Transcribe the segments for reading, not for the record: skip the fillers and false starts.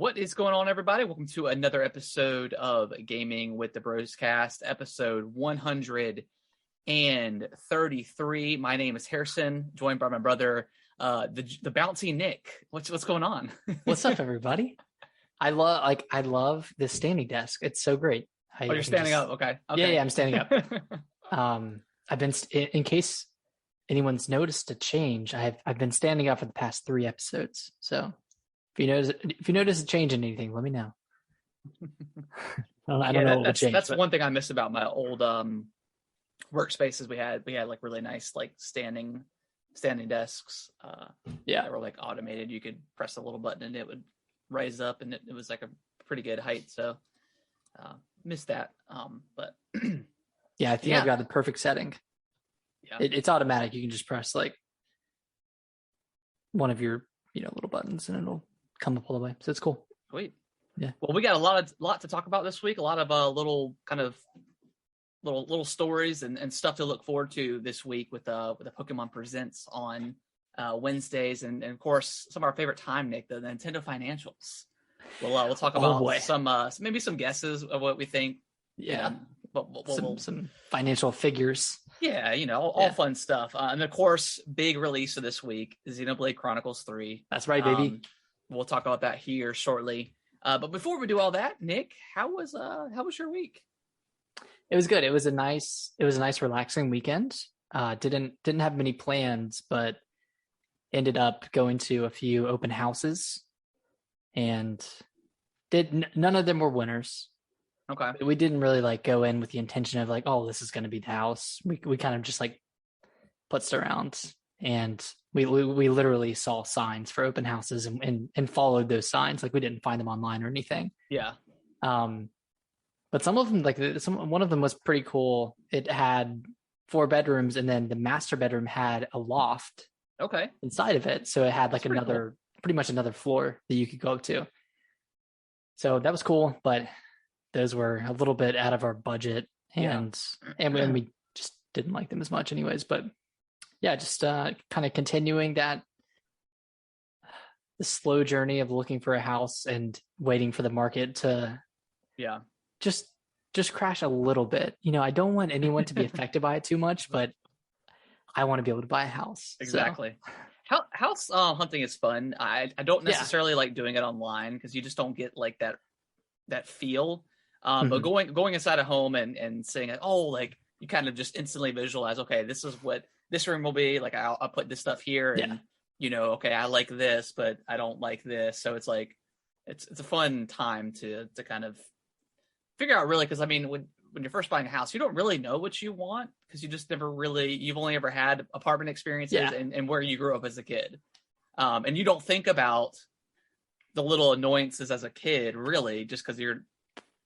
What is going on, everybody? Welcome to another episode of Gaming with the Broscast, episode 133. My name is Harrison, joined by my brother, the bouncy Nick. What's going on? What's up, everybody? I love this standing desk. It's so great. You're standing up. Okay. Yeah, I'm standing up. I've been, in case anyone's noticed a change, I've been standing up for the past 3 episodes. So if you notice a change in anything, let me know. I don't know what would change. That's one thing I miss about my old workspaces. We had like really nice like standing desks. That were like automated. You could press a little button and it would raise up, and it was like a pretty good height. So miss that. But yeah, I think I've got the perfect setting. Yeah, it's automatic. You can just press like one of your little buttons, and it'll come up all the way. So it's cool. Sweet. Yeah. Well, we got a lot to talk about this week. A lot of little kind of little stories and stuff to look forward to this week with the Pokemon Presents on Wednesdays, and of course some of our favorite time, Nick, the Nintendo financials. We'll talk about some maybe some guesses of what we think. Yeah. Some financial figures. Yeah, all fun stuff. And of course, big release of this week, Xenoblade Chronicles 3. That's right, baby. We'll talk about that here shortly. But before we do all that, Nick, how was your week? It was good. It was a nice, relaxing weekend. Didn't have many plans, but ended up going to a few open houses, and none of them were winners. Okay. We didn't really go in with the intention of this is going to be the house. We kind of just putzed around, and we literally saw signs for open houses and followed those signs. We didn't find them online or anything. Yeah. But some of them, one of them was pretty cool. It had 4 bedrooms, and then the master bedroom had a loft. Okay. Inside of it, so it had pretty much another floor that you could go up to. So that was cool, but those were a little bit out of our budget, and we just didn't like them as much anyways. But yeah, just kind of continuing the slow journey of looking for a house and waiting for the market to just crash a little bit. I don't want anyone to be affected by it too much, but I want to be able to buy a house. Exactly. So. House hunting is fun. I don't necessarily like doing it online because you just don't get that feel. But going inside a home and saying, you kind of just instantly visualize, okay, this is what this room will be. I'll put this stuff here, and okay, I like this, but I don't like this. So it's it's a fun time to kind of figure out, really, because I mean, when you're first buying a house, you don't really know what you want because you just you've only ever had apartment experiences and where you grew up as a kid, and you don't think about the little annoyances as a kid, really, just because you're.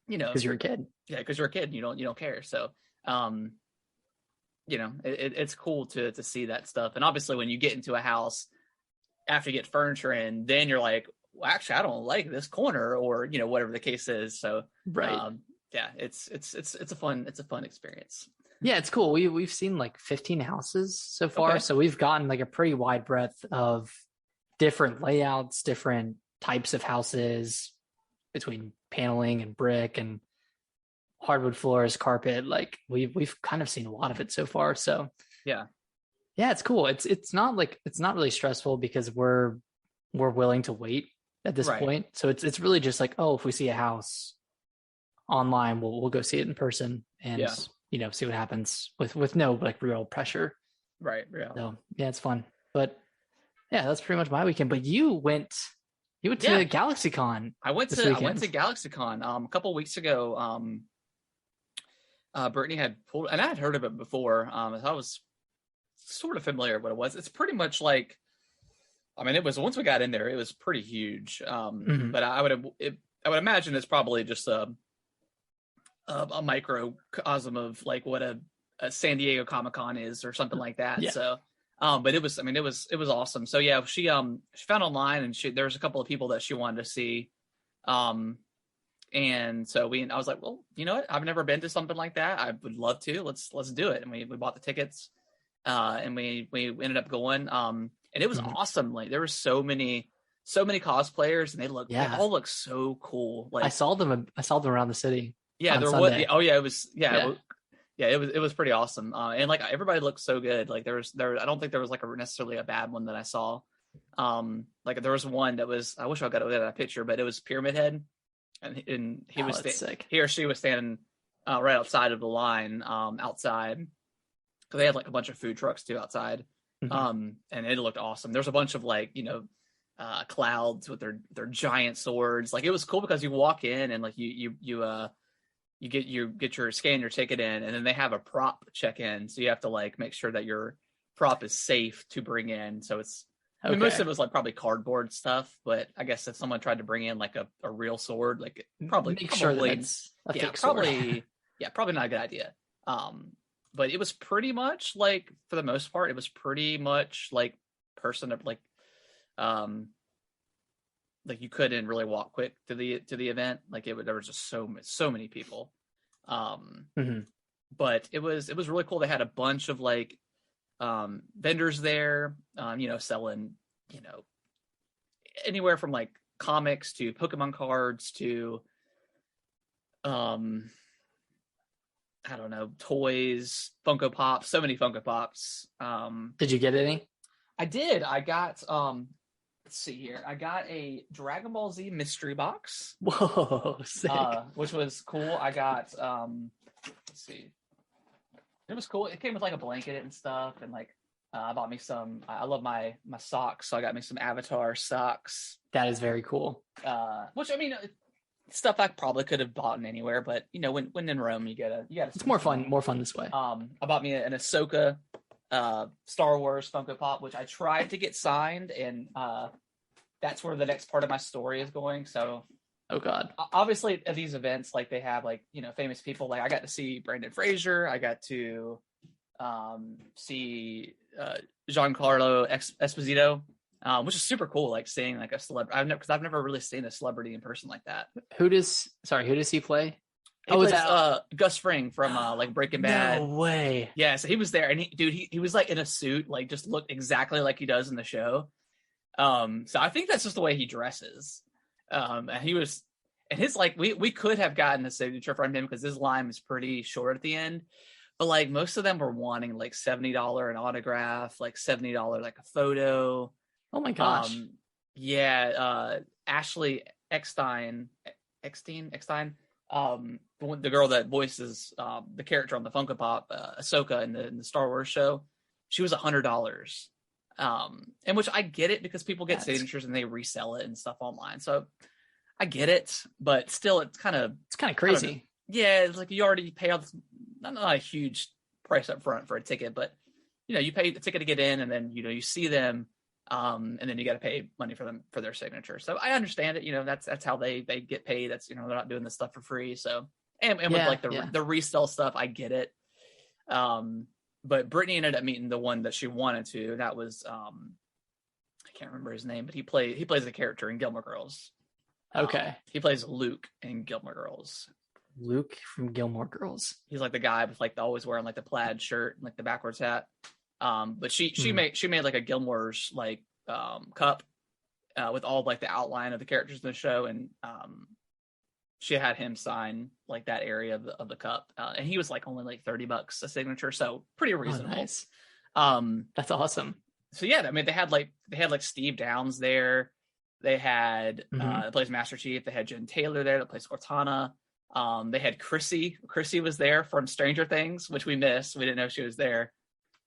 Because you're a kid. Yeah, because you're a kid and you don't care. So, it's cool to see that stuff. And obviously, when you get into a house after you get furniture in, then you're like, well, actually, I don't like this corner, or whatever the case is. So, right. It's a fun experience. Yeah, it's cool. We've seen 15 houses so far, okay. So we've gotten a pretty wide breadth of different layouts, different types of houses, between paneling and brick and hardwood floors, carpet. We've kind of seen a lot of it so far. So yeah, it's cool. It's not really stressful because we're willing to wait at this point. So it's really just if we see a house online, we'll go see it in person and see what happens with no real pressure. Right. Yeah. So yeah, it's fun. But yeah, that's pretty much my weekend. But you went to GalaxyCon. I went to GalaxyCon a couple of weeks ago. Brittany had pulled, and I had heard of it before. I was sort of familiar with what it was. It's pretty much it was, once we got in there, it was pretty huge. But I would imagine it's probably just a microcosm of what a San Diego Comic-Con is or something like that. Yeah. So. But it was awesome. So yeah, she found online, and there was a couple of people that she wanted to see. And so I was like, well, you know what? I've never been to something like that. I would love to. Let's do it. And we bought the tickets, and we ended up going. And it was awesome. There were so many so many cosplayers, and they all look so cool. Like I saw them around the city. Yeah, on there was. Sunday. Oh yeah, it was. Yeah. It was pretty awesome. And like everybody looked so good. Like there. I don't think there was like necessarily a bad one that I saw. Like there was one that was. I wish I got a picture, but it was Pyramid Head, and he was sick. He or she was standing right outside of the line, outside, because they had like a bunch of food trucks too outside. And it looked awesome. There's a bunch of like clouds with their giant swords. Like it was cool because you walk in and like you get your scan your ticket in, and then they have a prop check in, so you have to like make sure that your prop is safe to bring in. So it's I mean, most of it was like probably cardboard stuff, but I guess if someone tried to bring in like a real sword, like probably sure that it's a fake sword. Probably not a good idea. But it was pretty much like, for the most part, it was pretty much like like you couldn't really walk quick to the event. Like there was just so many people. But it was really cool. They had a bunch of like vendors there, selling, anywhere from like comics to Pokemon cards to I don't know, toys, Funko Pops, so many Funko Pops. Did you get any? I did. I got let's see here. I got a Dragon Ball Z mystery box. Whoa, sick. Which was cool. I got let's see. It was cool. It came with like a blanket and stuff, and like I bought me some. I love my socks, so I got me some Avatar socks. That is very cool. Which I mean, stuff I probably could have bought in anywhere, but when in Rome, you gotta. It's more fun this way. I bought me an Ahsoka Star Wars Funko Pop, which I tried to get signed, and that's where the next part of my story is going. So, oh god, obviously at these events, like they have like famous people. Like I got to see Brandon Fraser. I got to see Giancarlo Esposito, which is super cool. Like seeing like a celebrity. Because I've never really seen a celebrity in person like that. Who does he play? He plays Gus Fring from like Breaking Bad. No way. Yeah, so he was there, and he was like in a suit, like just looked exactly like he does in the show. So I think that's just the way he dresses. And he was, and his like we could have gotten a signature from him because his line was pretty short at the end, but like most of them were wanting like $70 an autograph, like $70 like a photo. Oh my gosh. Ashley Eckstein. The girl that voices the character on the Funko Pop, Ahsoka in the Star Wars show, she was $100. And which I get it because people get signatures and they resell it and stuff online. So I get it, but still it's kind of crazy. Yeah, it's like you already pay out not a huge price up front for a ticket, but you pay the ticket to get in, and then you see them, and then you got to pay money for them for their signature. So I understand it. That's how they get paid. That's they're not doing this stuff for free. So and with like the resell stuff, I get it. But Brittany ended up meeting the one that she wanted to. That was I can't remember his name, but he plays a character in Gilmore Girls. Okay. He plays Luke in Gilmore Girls. Luke from Gilmore Girls. He's like the guy with like always wearing like the plaid shirt and like the backwards hat. But she made like a Gilmore's like cup with all like the outline of the characters in the show, and she had him sign like that area of the cup, and he was like only like $30 a signature, so pretty reasonable. Oh, nice. That's awesome. So yeah, I mean they had like Steve Downs there. They had that plays Master Chief. They had Jen Taylor there that plays Cortana. They had Chrissy. Chrissy was there from Stranger Things, which we missed. We didn't know she was there.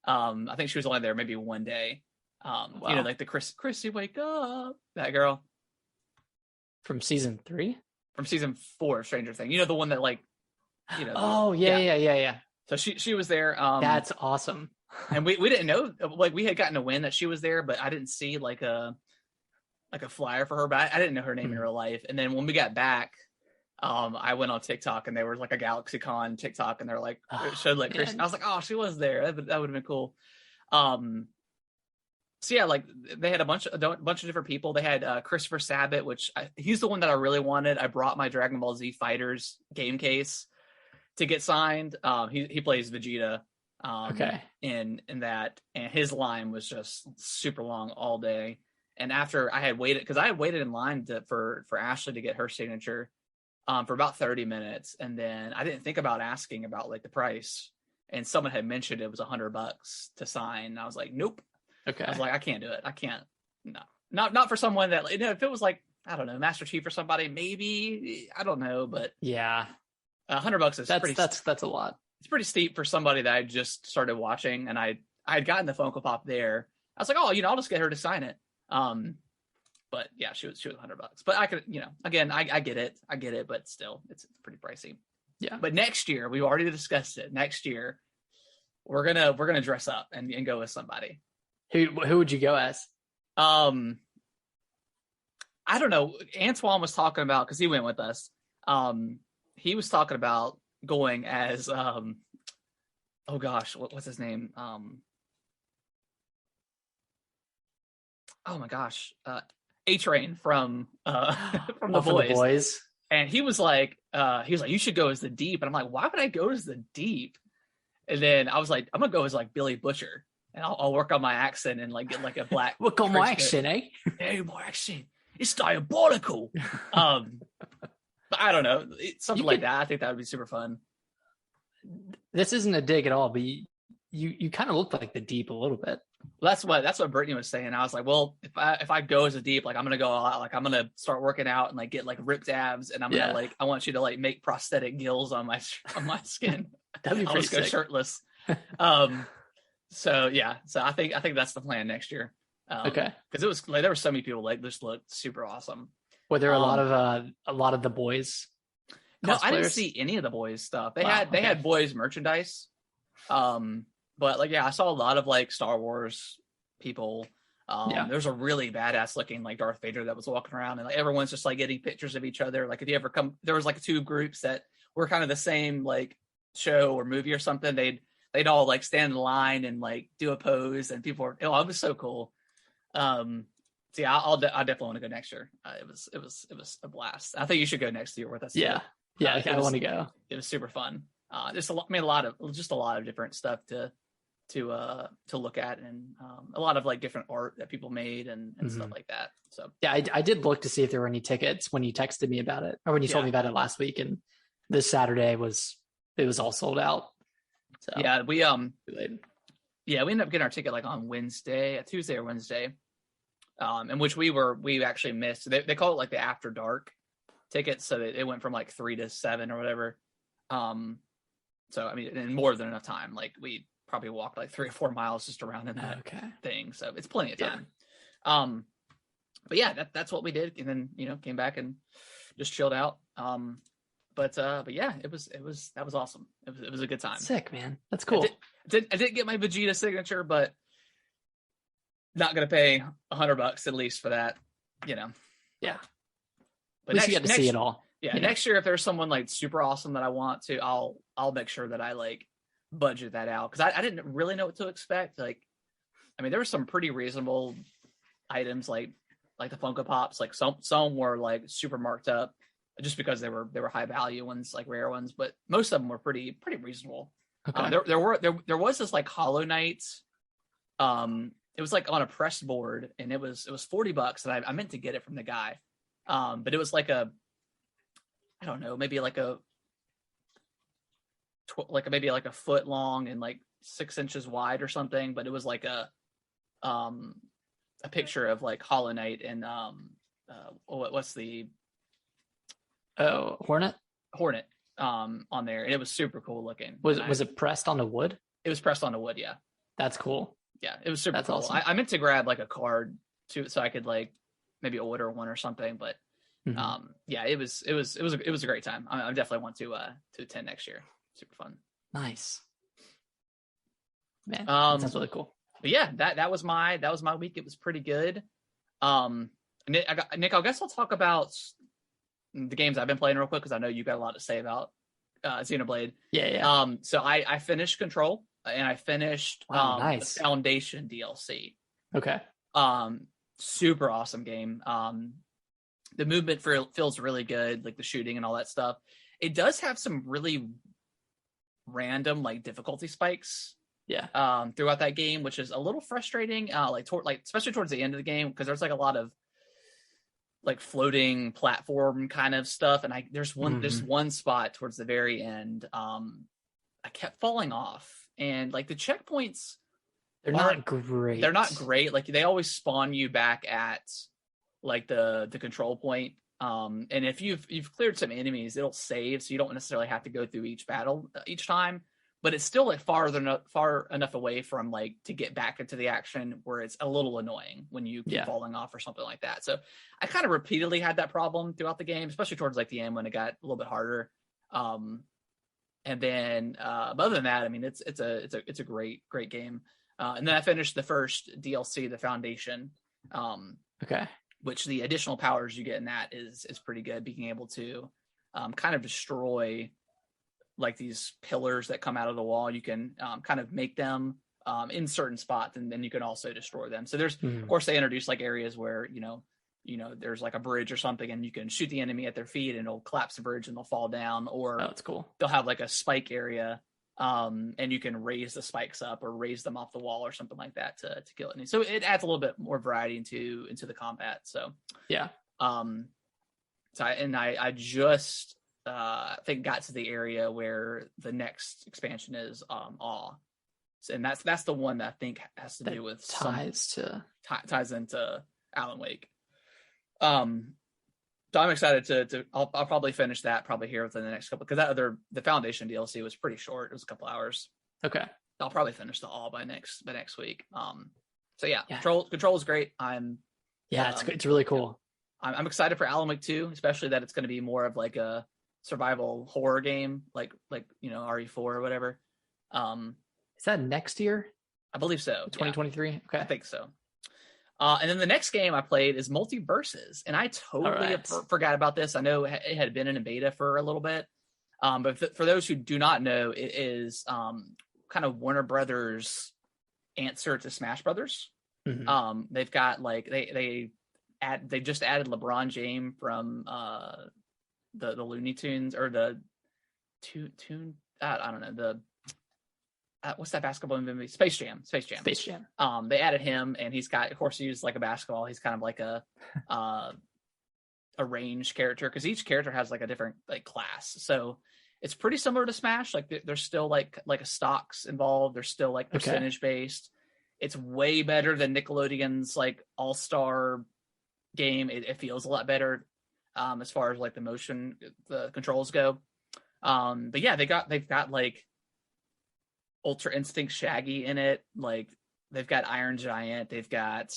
I think she was only there maybe one day. Wow. Like the Chrissy, wake up, that girl from season 3, from season 4 of Stranger Things. The one that like, Oh yeah. So she was there. That's awesome. And we didn't know, like we had gotten a win that she was there, but I didn't see like a flyer for her. But I didn't know her name in real life. And then when we got back, I went on TikTok and there was like a GalaxyCon TikTok, and they're like it showed like Chris. I was like, oh, she was there. That would have been cool. So yeah, like they had a bunch of different people. They had Christopher Sabat, which he's the one that I really wanted. I brought my Dragon Ball Z Fighters game case to get signed. He plays Vegeta. In that, and his line was just super long all day. And after I had waited, because I had waited in line for Ashley to get her signature for about 30 minutes. And then I didn't think about asking about like the price. And someone had mentioned it was $100 to sign. And I was like, nope. Okay. I was like, I can't do it. I can't. No, not for someone that, you know, if it was like, I don't know, Master Chief or somebody, maybe, I don't know, but yeah, $100 is that's a lot. It's pretty steep for somebody that I just started watching, and I had gotten the Funko Pop there. I was like, oh, you know, I'll just get her to sign it. But yeah, she was $100. But I could, you know, again, I get it, but still, it's pretty pricey. Yeah. But next year, we've already discussed it. Next year, we're gonna dress up and go with somebody. Who would you go as? I don't know. Antoine was talking about, because he went with us. He was talking about going as oh gosh, what's his name? Oh my gosh, A-Train from from the boys. And he was like, you should go as the Deep. And I'm like, why would I go as the Deep? And then I was like, I'm gonna go as like Billy Butcher, and I'll work on my accent and like get like a black. Work on my accent, eh? Hey, my accent. It's diabolical. But I don't know, something like that. I think that would be super fun. This isn't a dig at all, but you kind of look like the Deep a little bit. Well, that's what Brittany was saying. I was like, well, if I go as a Deep, like I'm gonna go all out. Like I'm gonna start working out and like get like ripped abs, and I'm gonna like, I want you to like make prosthetic gills on my skin. That'd be I'll just go shirtless. So yeah, so I think that's the plan next year. Okay, because it was like there were so many people like just looked super awesome. Were there a lot of the boys? No, I didn't see any of the boys stuff. They had boys merchandise. But like, yeah, I saw a lot of like Star Wars people. There's a really badass looking like Darth Vader that was walking around, and like everyone's just like getting pictures of each other. Like if you ever come, there was like two groups that were kind of the same like show or movie or something. They'd all like stand in line and like do a pose, and people were, it was so cool. So yeah, I definitely want to go next year. It was a blast. I think you should go next year with us. Yeah. Yeah, I want to go. It was super fun. Just a lot of different stuff to look at, and a lot of like different art that people made and stuff like that. So yeah, I did look to see if there were any tickets when you texted me about it, or when you told me about it last week, and this Saturday it was all sold out. So yeah, we ended up getting our ticket like on Tuesday or Wednesday, in which we actually missed. They call it like the after dark tickets, so it went from like 3 to 7 or whatever. So I mean, in more than enough time. Like we probably walked like 3 or 4 miles just around in that thing, so it's plenty of time. But yeah, that's what we did, and then came back and just chilled out. But yeah, that was awesome. It was a good time. Sick, man. That's cool. I didn't get my Vegeta signature, but not gonna pay $100 at least for that. Yeah. But at least you get to see it all. Yeah, next year if there's someone like super awesome that I want to, I'll make sure that I like budget that out, because I didn't really know what to expect. Like, I mean, there were some pretty reasonable items like the Funko Pops. Like some were like super marked up just because they were high value ones, like rare ones, but most of them were pretty reasonable. Okay. There was this like Hollow Knight. It was like on a press board, and it was $40, and I meant to get it from the guy. But it was like I don't know, maybe like maybe like a foot long and like 6 inches wide or something. But it was like a picture of like Hollow Knight and what's the Hornet on there, and it was super cool looking. Was it pressed onto wood? It was pressed onto wood. Yeah, that's cool. Yeah, it was super cool. Awesome. I meant to grab like a card too, so I could like maybe order one or something. But yeah, it was a great time. I definitely want to attend next year. Super fun. Nice, man. That sounds really cool. But yeah, that was my week. It was pretty good. Nick, I guess I'll talk about the games I've been playing real quick, because I know you got a lot to say about Xenoblade. Yeah. So I finished Control, and I finished nice. the Foundation DLC. Okay. Super awesome game. The movement feels really good, like the shooting and all that stuff. It does have some really random like difficulty spikes. throughout that game, which is a little frustrating. Especially towards the end of the game, because there's like a lot of like floating platform kind of stuff, and there's one spot towards the very end. I kept falling off, and like the checkpoints, they're not great. They're not great. Like they always spawn you back at like the control point. And if you've cleared some enemies, it'll save, so you don't necessarily have to go through each battle each time. But it's still like far enough away from like to get back into the action where it's a little annoying when you keep falling off or something like that. So I kind of repeatedly had that problem throughout the game, especially towards like the end when it got a little bit harder. And then, but other than that, I mean, it's a great game. And then I finished the first DLC, the Foundation. Which the additional powers you get in that is pretty good. Being able to kind of destroy like these pillars that come out of the wall, you can kind of make them in certain spots, and then you can also destroy them. So there's, of course, they introduce like areas where you know there's like a bridge or something, and you can shoot the enemy at their feet, and it'll collapse the bridge and they'll fall down. Or that's cool. They'll have like a spike area, and you can raise the spikes up or raise them off the wall or something like that to kill it. So it adds a little bit more variety into the combat. So yeah. I just I think got to the area where the next expansion is Awe. And that's the one that I think has to do with ties into Alan Wake. So I'm excited to I'll probably finish that probably here within the next couple, because the Foundation DLC was pretty short. It was a couple hours. Okay. I'll probably finish the Awe by next week. So yeah. Control is great. It's really cool. I'm excited for Alan Wake 2, especially that it's going to be more of like a survival horror game, like RE4 or whatever. Is that next year? I believe so. 2023. Yeah. Okay, I think so. And then the next game I played is Multiversus, and I totally forgot about this. I know it had been in a beta for a little bit, but for those who do not know, it is kind of Warner Brothers' answer to Smash Brothers. They've got like they just added LeBron James from the Looney Tunes, or the tune I don't know, the what's that basketball movie? Space Jam. They added him, and he's got, of course, he used like a basketball. He's kind of like a ranged character, because each character has like a different like class. So it's pretty similar to Smash. Like there's still like a stocks involved. There's still like percentage based. It's way better than Nickelodeon's like All-Star game. It feels a lot better as far as like the controls go. But yeah, they've got like Ultra Instinct Shaggy in it. Like they've got Iron Giant. They've got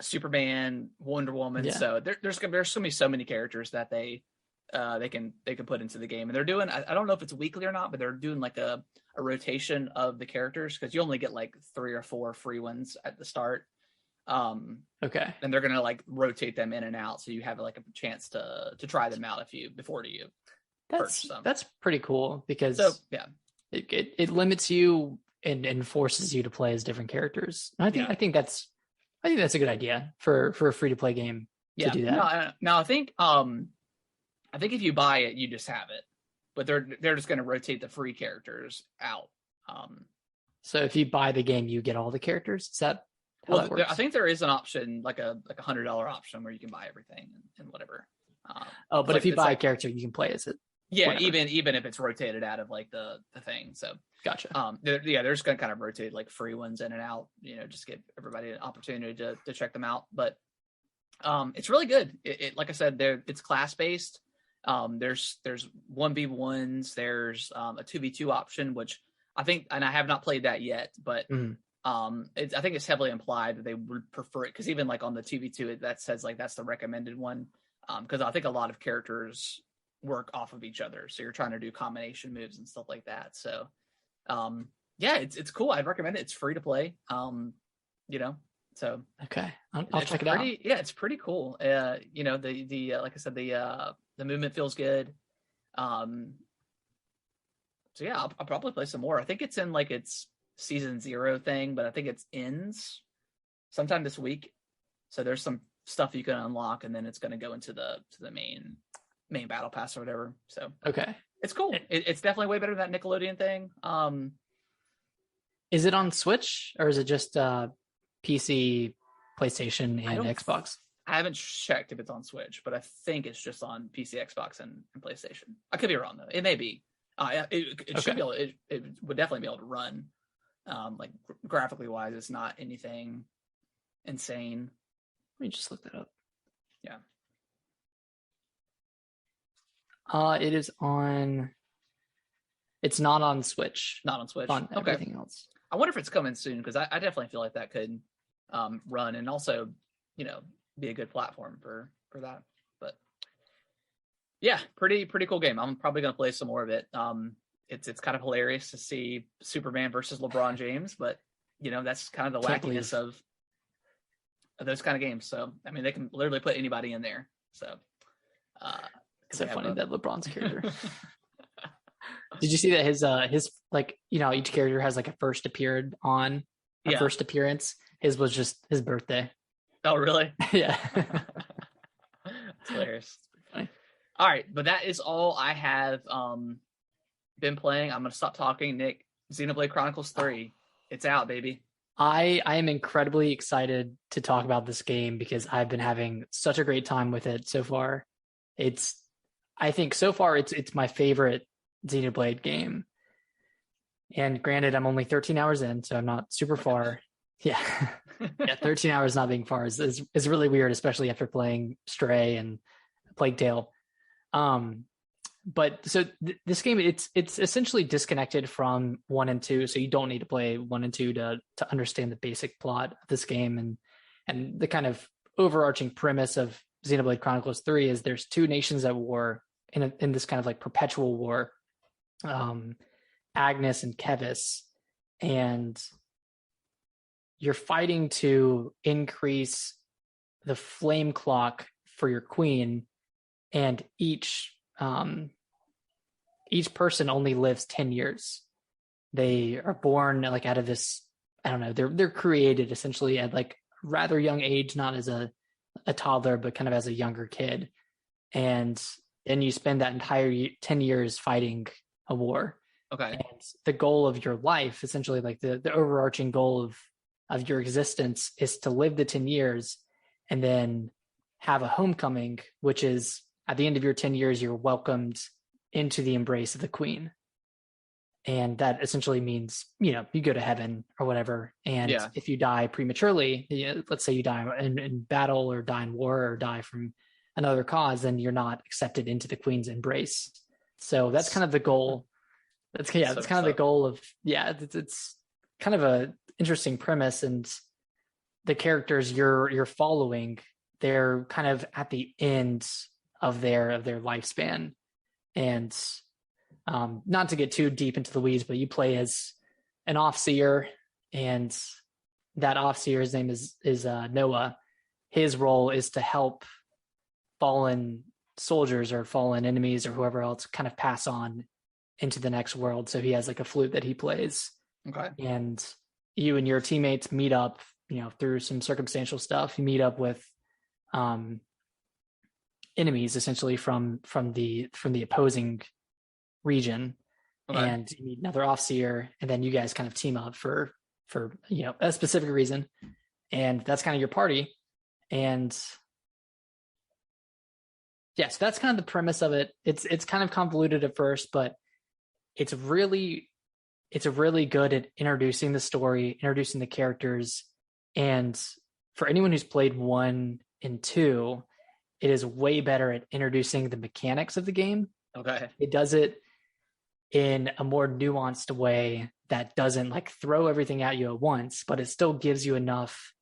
Superman, Wonder Woman. Yeah. So there's gonna be so many characters that they can put into the game, and they're doing, I don't know if it's weekly or not, but they're doing like a rotation of the characters, because you only get like 3 or 4 free ones at the start. And they're gonna like rotate them in and out, so you have like a chance to try them out before you. That's pretty cool, because it limits you and forces you to play as different characters. And I think that's a good idea for a free to play game to do that. No, I think if you buy it, you just have it, but they're just going to rotate the free characters out. So if you buy the game, you get all the characters. Is that how that works? I think there is an option, like a $100 option, where you can buy everything and whatever. But if you buy a character, you can play as it. Yeah, whatever. even if it's rotated out of like the thing. So gotcha. They're just gonna kind of rotate like free ones in and out, just give everybody an opportunity to check them out. But it's really good. It like I said, it's class based. There's 1v1s, there's a 2v2 option, which I think, and I have not played that yet, but I think it's heavily implied that they would prefer it, because even like on the 2v2 that says like that's the recommended one, because I think a lot of characters work off of each other, so you're trying to do combination moves and stuff like that. So it's cool. I'd recommend it. It's free to play. So I'll check it out. Yeah, it's pretty cool. The like I said, the movement feels good. So yeah, I'll probably play some more. I think it's in like its season 0 thing, but I think it ends sometime this week. So there's some stuff you can unlock, and then it's going to go into the main main battle pass or whatever. So Okay. it's cool. It's definitely way better than that Nickelodeon thing. Is it on Switch or is it just PC, PlayStation, and Xbox? I haven't checked if it's on Switch, but I think it's just on PC, Xbox, and PlayStation. I could be wrong though. It may be. It should be able. It would definitely be able to run. Like graphically wise, it's not anything insane. Let me just look that up. Yeah. It is on. It's not on Switch. Not on Switch. On everything else. I wonder if it's coming soon because I definitely feel like that could run and also, be a good platform for that. But yeah, pretty cool game. I'm probably gonna play some more of it. It's kind of hilarious to see Superman versus LeBron James, but that's kind of the wackiness of those kind of games. So I mean, they can literally put anybody in there. So it's so funny that LeBron's character. Did you see that his like each character has like a first first appearance? His was just his birthday. Oh really? Yeah. It's hilarious. All right, but that is all I have been playing. I'm gonna stop talking. Nick, Xenoblade Chronicles 3. It's out, baby. I am incredibly excited to talk about this game because I've been having such a great time with it so far. I think so far it's my favorite Xenoblade game. And granted, I'm only 13 hours in, so I'm not super far. Yeah. Yeah, 13 hours not being far is really weird, especially after playing Stray and Plague Tale. But so this game, it's essentially disconnected from 1 and 2, so you don't need to play 1 and 2 to understand the basic plot of this game. And the kind of overarching premise of Xenoblade Chronicles 3 is there's two nations at war in this kind of like perpetual war, Agnes and Kevis, and you're fighting to increase the flame clock for your queen, and each person only lives 10 years. They are born like out of this, I don't know, they're created essentially at like rather young age, not as a toddler, but kind of as a younger kid. And then you spend that entire 10 years fighting a war. Okay. And the goal of your life, essentially like the overarching goal of your existence, is to live the 10 years and then have a homecoming, which is at the end of your 10 years, you're welcomed into the embrace of the queen. And that essentially means, you go to heaven or whatever. And if you die prematurely, let's say you die in battle or die in war or die from another cause, then you're not accepted into the queen's embrace. So that's kind of the goal. That's kind of the goal of, it's kind of a interesting premise. And the characters you're following, they're kind of at the end of their lifespan. And not to get too deep into the weeds, but you play as an Offseer, and that Offseer's name is Noah. His role is to help fallen soldiers or fallen enemies or whoever else kind of pass on into the next world. So he has like a flute that he plays. Okay. And you and your teammates meet up, through some circumstantial stuff. You meet up with enemies essentially from the opposing region. Okay. And you meet another Offseer, and then you guys kind of team up for a specific reason, and that's kind of your party. And so that's kind of the premise of it. It's kind of convoluted at first, but it's really good at introducing the story, introducing the characters. And for anyone who's played 1 and 2, it is way better at introducing the mechanics of the game. Okay. It does it in a more nuanced way that doesn't like throw everything at you at once, but it still gives you enough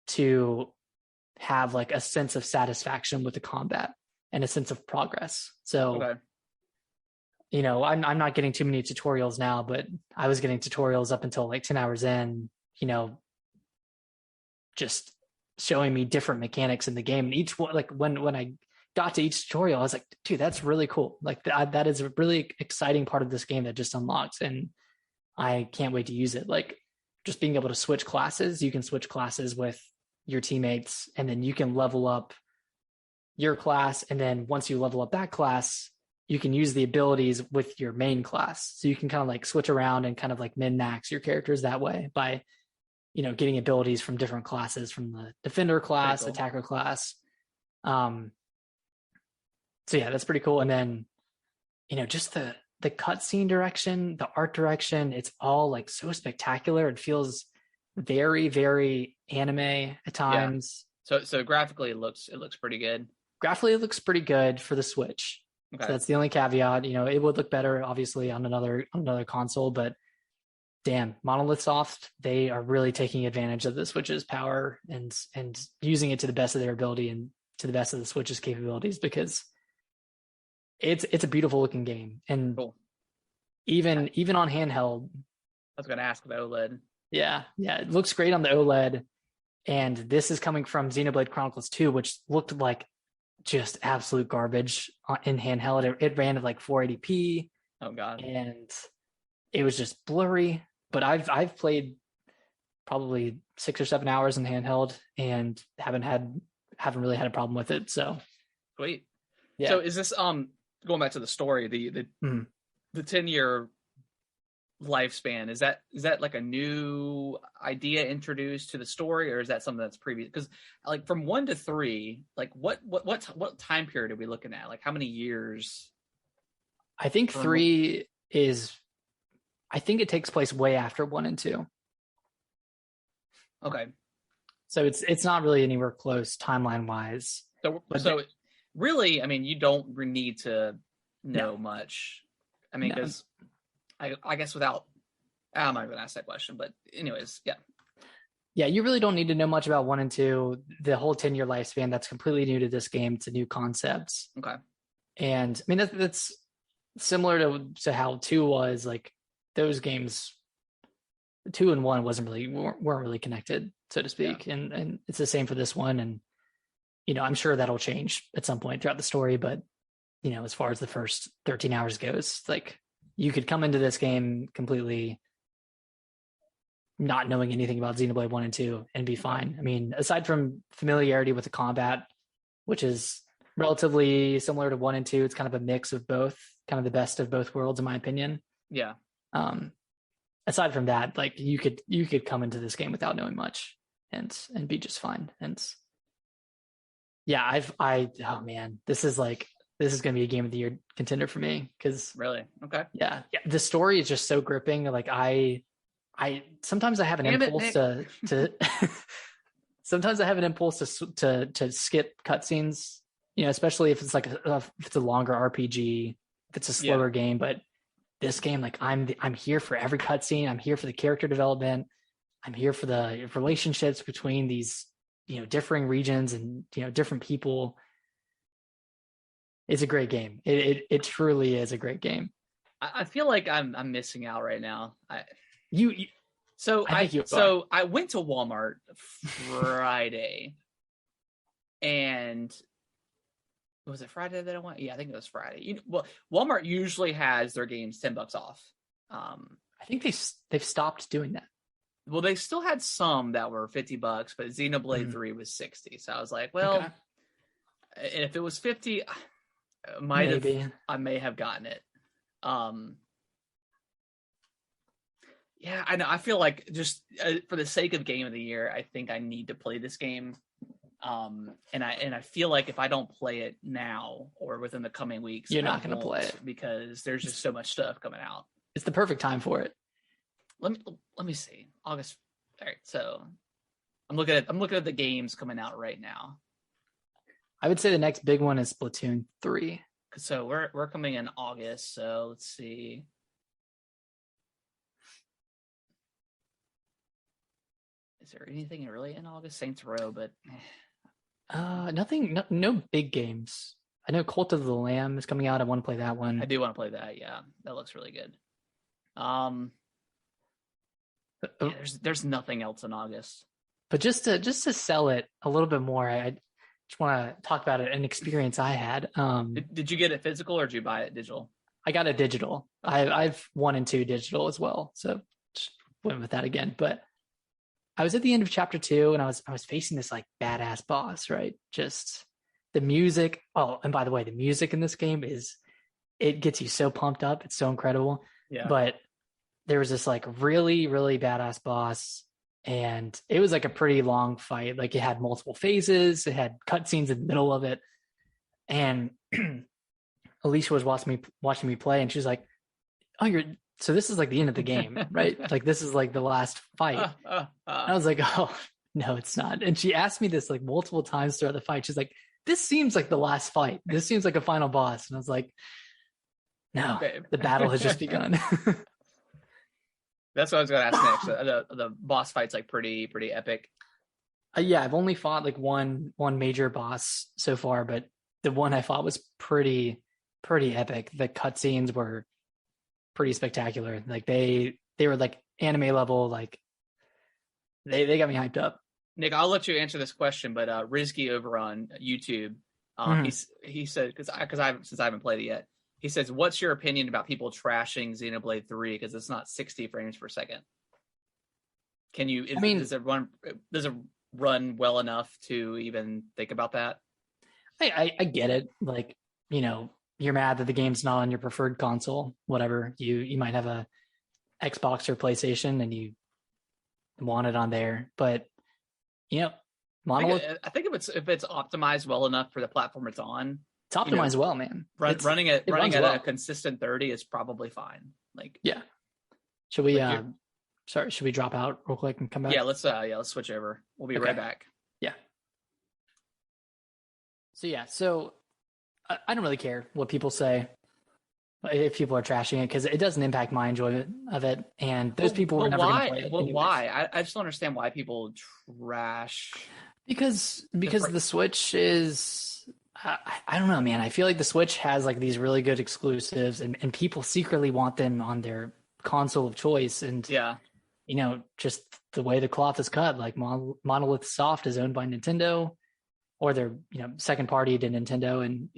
to have like a sense of satisfaction with the combat and a sense of progress. So, okay. I'm not getting too many tutorials now, but I was getting tutorials up until like 10 hours in, just showing me different mechanics in the game. And each one, like when I got to each tutorial, I was like, dude, that's really cool. Like that is a really exciting part of this game that just unlocks, and I can't wait to use it. Like just being able to switch classes, you can switch classes with your teammates, and then you can level up your class, and then once you level up that class, you can use the abilities with your main class. So you can kind of like switch around and kind of like min-max your characters that way by, getting abilities from different classes, from the defender class, cool. attacker class. So yeah, that's pretty cool. And then, just the cutscene direction, the art direction, it's all like so spectacular. It feels very, very anime at times. Yeah. So graphically it looks pretty good. Graphically it looks pretty good for the Switch. Okay. So that's the only caveat. It would look better obviously on another console, but damn, Monolith Soft, they are really taking advantage of the Switch's power and using it to the best of their ability and to the best of the Switch's capabilities, because it's a beautiful looking game. And cool. even on handheld. I was going to ask about OLED. Yeah, it looks great on the OLED. And this is coming from Xenoblade Chronicles 2, which looked like just absolute garbage in handheld. It ran at like 480p. Oh god. And it was just blurry. But I've played probably 6 or 7 hours in handheld and haven't really had a problem with it. So sweet. Yeah. So is this going back to the story, the 10-year lifespan, is that like a new idea introduced to the story, or is that something that's previous? Because like from 1 to 3, like what time period are we looking at? Like how many years? I think 3 is, I think it takes place way after 1 and 2. Okay. So it's not really anywhere close timeline wise. So really, I mean, you don't need to know much. I mean, because I guess without, I'm not going to ask that question, but anyways, yeah. Yeah, you really don't need to know much about 1 and 2. The whole 10-year lifespan, that's completely new to this game. It's a new concept. Okay. And I mean, that's similar to how 2 was. Like those games, 2 and 1 weren't really connected, so to speak. Yeah. And it's the same for this one. And, I'm sure that'll change at some point throughout the story. But, as far as the first 13 hours goes, like you could come into this game completely not knowing anything about Xenoblade 1 and 2 and be fine. I mean, aside from familiarity with the combat, which is relatively similar to 1 and 2, it's kind of a mix of both, kind of the best of both worlds, in my opinion. Yeah. Aside from that, like you could come into this game without knowing much and be just fine. And yeah, oh man, this is going to be a game of the year contender for me. Cause really? Okay. Yeah. The story is just so gripping. Like I sometimes I have an impulse to sometimes I have an impulse to skip cutscenes, especially if it's like if it's a longer RPG, if it's a slower game. But this game, like I'm here for every cutscene. I'm here for the character development. I'm here for the relationships between these, differing regions and, different people. It's a great game. It truly is a great game. I feel like I'm missing out right now. I went to Walmart Friday, and was it Friday that I went? Yeah, I think it was Friday. Walmart usually has their games $10 off. I think they've stopped doing that. Well, they still had some that were $50, but Xenoblade 3 was $60. So I was like, well, okay. If it was $50, I may have gotten it. Yeah, I know. I feel like just for the sake of game of the year, I think I need to play this game. And I feel like if I don't play it now or within the coming weeks, you're not going to play it because there's just so much stuff coming out. It's the perfect time for it. Let me see. August. All right, so I'm looking at the games coming out right now. I would say the next big one is Splatoon 3. So we're coming in August. So let's see. Is there anything really in August? Saints Row, but nothing. No big games. I know Cult of the Lamb is coming out. I want to play that one. I do want to play that. Yeah, that looks really good. There's nothing else in August. But just to sell it a little bit more, I just want to talk about an experience I had. Did you get it physical or did you buy it digital? I got it digital. I've 1 and 2 digital as well, so just went with that again. But I was at the end of chapter 2, and I was facing this like badass boss, right? Just the music. Oh, and by the way, the music in this game it gets you so pumped up. It's so incredible. Yeah. But there was this like really, really badass boss, and it was like a pretty long fight. Like it had multiple phases, it had cutscenes in the middle of it. And Alicia was watching me play, and she's like, "Oh, so this is like the end of the game, right? Like this is like the last fight." I was like, "Oh, no, it's not." And she asked me this like multiple times throughout the fight. She's like, "This seems like the last fight. This seems like a final boss." And I was like, "No, babe. The battle has just begun." That's what I was going to ask next. The boss fight's like pretty epic. Yeah, I've only fought like one major boss so far, but the one I fought was pretty epic. The cutscenes were pretty spectacular. Like they were like anime level. Like they got me hyped up. Nick, I'll let you answer this question, but Rizky over on YouTube, he said since I haven't played it yet, he says, "What's your opinion about people trashing Xenoblade 3 because it's not 60 frames per second? Can you? Does it run well enough to even think about that?" I get it. Like, you know, you're mad that the game's not on your preferred console, whatever. You might have a Xbox or PlayStation and you want it on there, but you know, Monolith. I think if it's optimized well enough for the platform it's on, it's optimized well, man. Running at a consistent 30 is probably fine. Like, yeah. Should we? Should we drop out real quick and come back? Yeah, let's switch over. We'll be right back. Yeah. So I don't really care what people say if people are trashing it, because it doesn't impact my enjoyment of it, and those people were never going to play it. Well, why? I just don't understand why people trash. Because the Switch is, I don't know, man. I feel like the Switch has like these really good exclusives, and people secretly want them on their console of choice. And yeah, you know, just the way the cloth is cut, like Monolith Soft is owned by Nintendo, or they're, you know, second party to Nintendo, and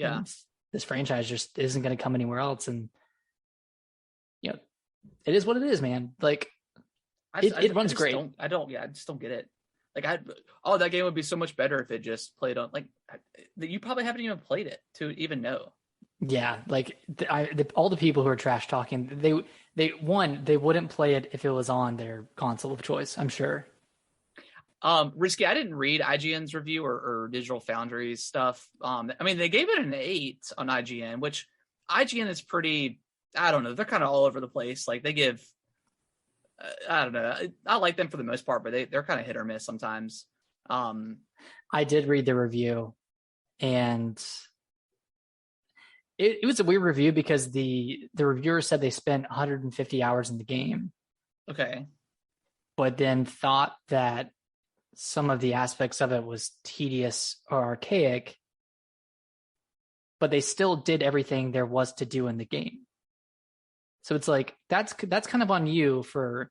this franchise just isn't going to come anywhere else. And you know, it is what it is, man. Like it runs great. I just don't get it. Like that game would be so much better if it just played on, like, you probably haven't even played it to even know. Yeah, like all the people who are trash talking, they wouldn't play it if it was on their console of choice, I'm sure. Risky, I didn't read IGN's review or Digital Foundry's stuff. I mean, they gave it an 8 on IGN, which IGN is pretty, I don't know, they're kind of all over the place. Like they give, I don't know, I like them for the most part, but they're kind of hit or miss sometimes. I did read the review, and it was a weird review because the reviewer said they spent 150 hours in the game. Okay. But then thought that some of the aspects of it was tedious or archaic, but they still did everything there was to do in the game. So it's like, that's kind of on you for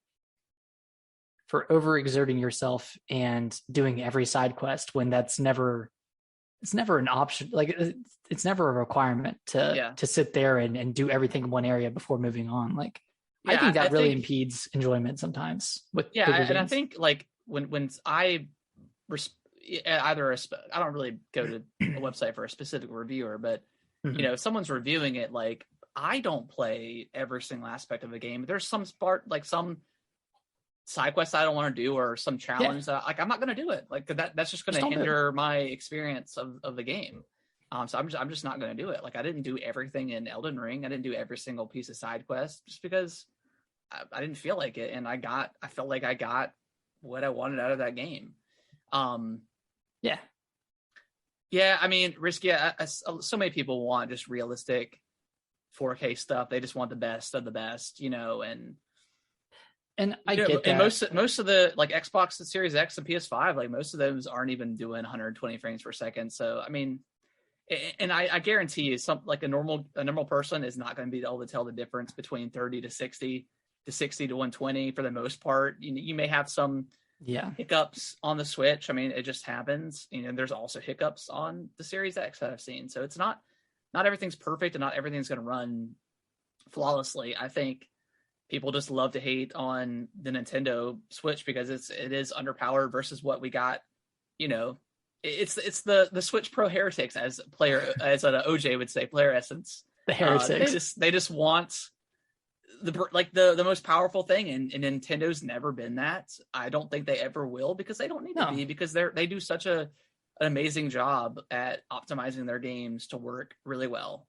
overexerting yourself and doing every side quest when it's never an option. Like it's never a requirement to sit there and do everything in one area before moving on. Like, I think that really impedes enjoyment sometimes with bigger games. And I think like when I don't really go to a website for a specific reviewer, but you know, if someone's reviewing it, like, I don't play every single aspect of a game. There's some part, like some side quest I don't want to do, or some challenge that, like, I'm not going to do it. Like that's just going to hinder my experience of the game. So I'm just not going to do it. Like, I didn't do everything in Elden Ring. I didn't do every single piece of side quest just because I didn't feel like it, and I felt like I got what I wanted out of that game. Yeah. I mean, Risky. So many people want just realistic 4K stuff. They just want the best of the best, you know, and I get that. And most of the, like, Xbox Series X and PS5, like, most of those aren't even doing 120 frames per second. So I mean, and I guarantee you, a normal person is not going to be able to tell the difference between 30 to 60 to 60 to 120 for the most part. You may have some hiccups on the Switch. I mean, it just happens. You know, there's also hiccups on the Series X that I've seen. So it's not everything's perfect, and not everything's going to run flawlessly. I think people just love to hate on the Nintendo Switch because it is underpowered versus what we got, you know, it's the Switch Pro heretics, as an OJ would say, player essence. The heretics. They just want the most powerful thing, and Nintendo's never been that. I don't think they ever will, because they don't need to be, because they do such an amazing job at optimizing their games to work really well.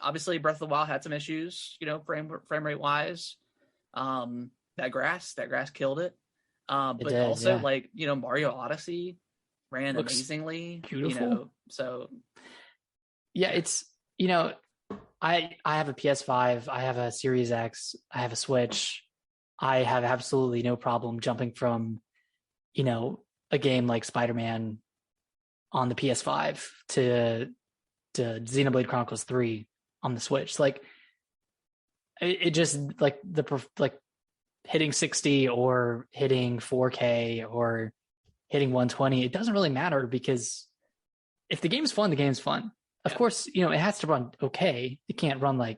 Obviously Breath of the Wild had some issues, frame rate wise. That grass killed it. But it did, also Mario Odyssey ran amazingly. Beautiful. So yeah, it's I have a PS5, I have a Series X, I have a Switch. I have absolutely no problem jumping from, a game like Spider-Man on the PS5 to Xenoblade Chronicles 3 on the Switch. Like, it just hitting 60 or hitting 4K or hitting 120, it doesn't really matter, because if the game's fun, the game's fun. Of course, it has to run okay. It can't run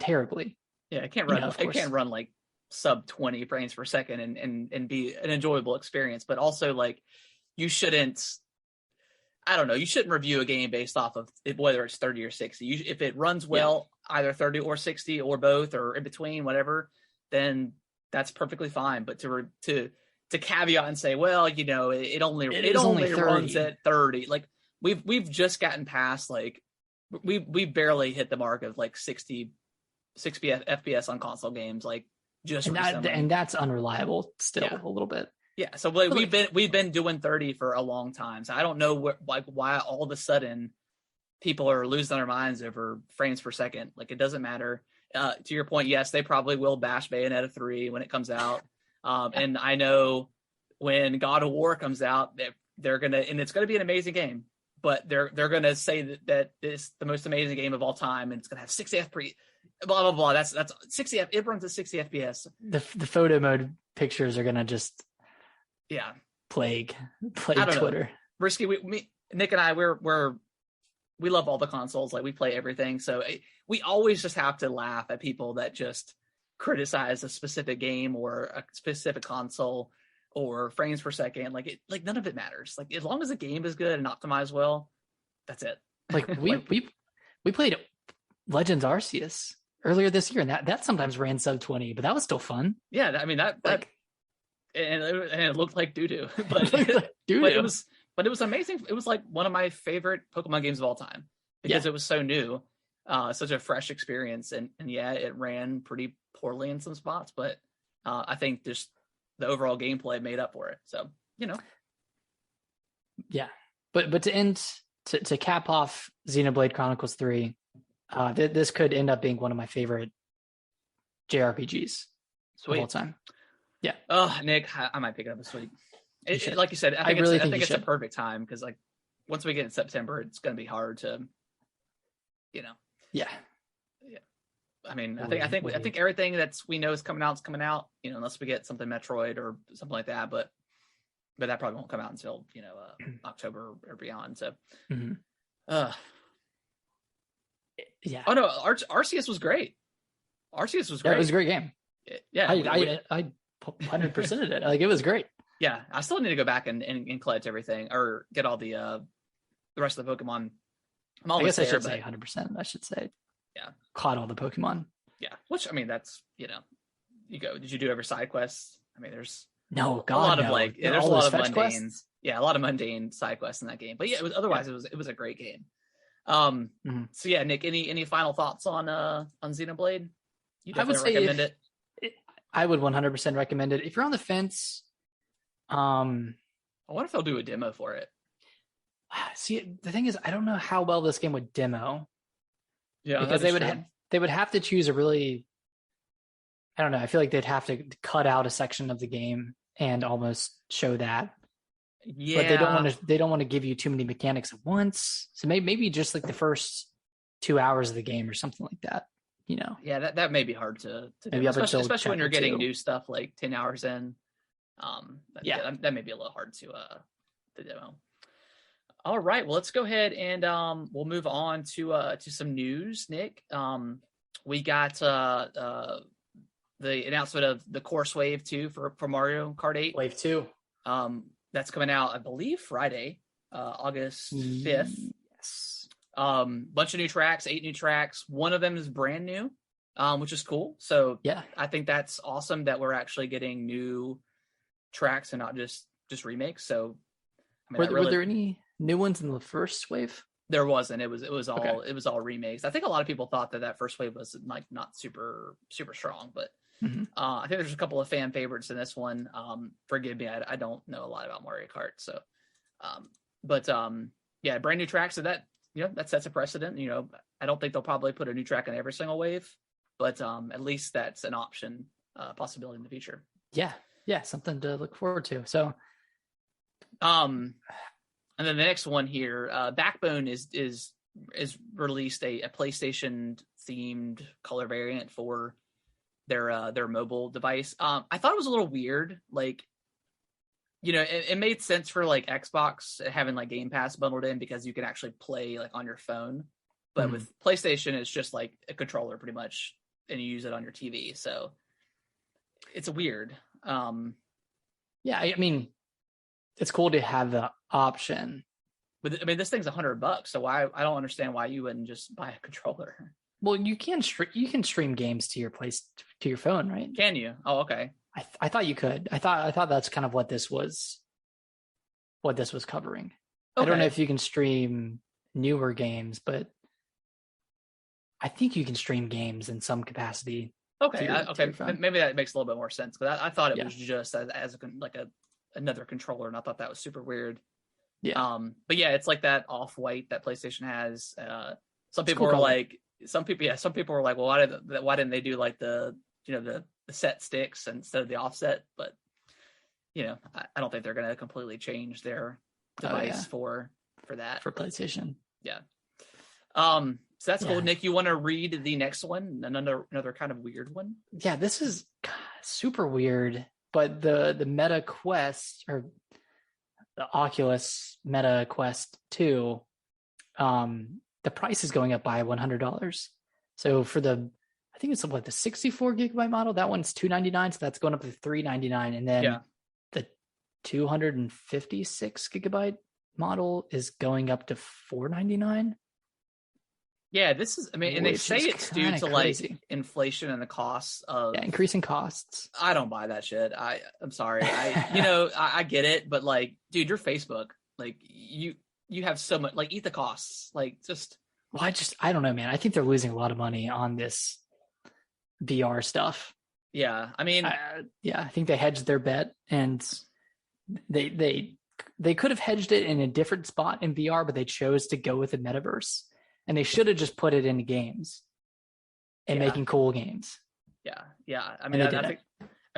terribly. Yeah, it can't run. It can't run like sub 20 frames per second and be an enjoyable experience. But also, you shouldn't. I don't know. You shouldn't review a game based off of whether it's 30 or 60. If it runs well, either 30 or 60 or both or in between, whatever, then that's perfectly fine. But to caveat and say, well, it only runs at 30. We've just gotten past we barely hit the mark of 60 FPS on console games and that's unreliable still a little bit. Yeah, so we've been doing 30 for a long time. So I don't know why all of a sudden people are losing their minds over frames per second. It doesn't matter. To your point, yes, they probably will bash Bayonetta 3 when it comes out. And I know when God of War comes out, they're gonna, and it's gonna be an amazing game. But they're gonna say that it's the most amazing game of all time, and it's gonna have 60 FPS, blah blah blah. That's 60. It runs at 60 FPS. The photo mode pictures are gonna just plague Twitter. Know. Risky. Nick and I, we love all the consoles. We play everything. So we always just have to laugh at people that just criticize a specific game or a specific console or frames per second. None of it matters. As long as the game is good and optimized well, that's it. We played Legends Arceus earlier this year, and that sometimes ran sub 20, but that was still fun. Yeah, I mean that and it looked like doo-doo, but it was amazing. It was one of my favorite Pokemon games of all time, because it was so new, such a fresh experience, and it ran pretty poorly in some spots, but I think just the overall gameplay made up for it. So, Yeah. But to cap off Xenoblade Chronicles 3, this could end up being one of my favorite JRPGs of all time. Yeah. Oh, Nick, I might pick it up this week. Like you said, I think it's a perfect time, because once we get in September, it's going to be hard to, Yeah. I mean, I think everything we know is coming out, unless we get something Metroid or something like that. But that probably won't come out until October or beyond. So, yeah. Oh no, Arceus was great. Arceus was great. Yeah, it was a great game. Yeah, I 100%ed it. It was great. Yeah, I still need to go back and collect everything, or get all the rest of the Pokemon. I guess I should say 100%. I should say. Yeah. Caught all the Pokemon. Yeah. Which, I mean, that's, you go, did you do every side quest? I mean, there's a lot of there's a lot of mundane quests? Yeah, a lot of mundane side quests in that game. But yeah, it was a great game. So yeah, Nick, any final thoughts on Xenoblade? You definitely recommend it? I would 100% recommend it. If you're on the fence, I wonder if they'll do a demo for it. See, the thing is, I don't know how well this game would demo. Yeah, because they would have to choose a really, I don't know. I feel like they'd have to cut out a section of the game and almost show that. Yeah, but they don't want to give you too many mechanics at once. So maybe just the first 2 hours of the game or something like that. Yeah, that may be hard to maybe do, especially when you're getting new stuff 10 hours in. That may be a little hard to demo. All right, well, let's go ahead and we'll move on to some news, Nick. We got the announcement of the Course Wave 2 for Mario Kart 8. Wave 2. That's coming out, I believe, Friday, August 5th. Yes. Bunch of new tracks, 8 new tracks. One of them is brand new, which is cool. So yeah, I think that's awesome that we're actually getting new tracks and not just remakes. So I mean, were there any new ones in the first wave? There wasn't. It was all remakes. I think a lot of people thought that first wave was like not super strong, but I think there's a couple of fan favorites in this one. Forgive me, I don't know a lot about Mario Kart, so yeah, brand new tracks. So that that sets a precedent. I don't think they'll probably put a new track in every single wave, but at least that's an option, possibility in the future. Yeah, something to look forward to. So, and then the next one here, Backbone is released a PlayStation themed color variant for their mobile device. I thought it was a little weird. Like, it made sense for like Xbox having like Game Pass bundled in because you can actually play like on your phone. But with PlayStation, it's just like a controller pretty much, and you use it on your TV. So it's weird. Yeah, I mean, it's cool to have the option. But I mean, this thing's $100, so I don't understand why you wouldn't just buy a controller. Well, you can stream games to your phone, right? Can you? Oh, okay. I thought you could. I thought that's kind of what this was covering. Okay. I don't know if you can stream newer games, but I think you can stream games in some capacity. Okay, maybe that makes a little bit more sense, because I thought it was just as another controller, and I thought that was super weird. Yeah. But yeah, it's like that off-white that PlayStation has. Some people were like, well, why didn't they do like the set sticks instead of the offset? But I don't think they're going to completely change their device for that for PlayStation. Yeah. So that's cool. Nick, you want to read the next one? Another kind of weird one? Yeah, this is super weird, but the Meta Quest, or the Oculus Meta Quest 2, the price is going up by $100. So for I think it's the 64 gigabyte model, that one's $299, so that's going up to $399, and then the 256 gigabyte model is going up to $499. Yeah, this is, I mean, and they say it's due to crazy. Like inflation and the costs of increasing costs. I don't buy that shit. I'm sorry. I get it, but like, dude, your Facebook, like you have so much, like, eat the costs. Like, just I don't know, man. I think they're losing a lot of money on this VR stuff. Yeah, I mean, I think they hedged their bet, and they could have hedged it in a different spot in VR, but they chose to go with the metaverse. And they should have just put it into games and making cool games. Yeah. I mean, I think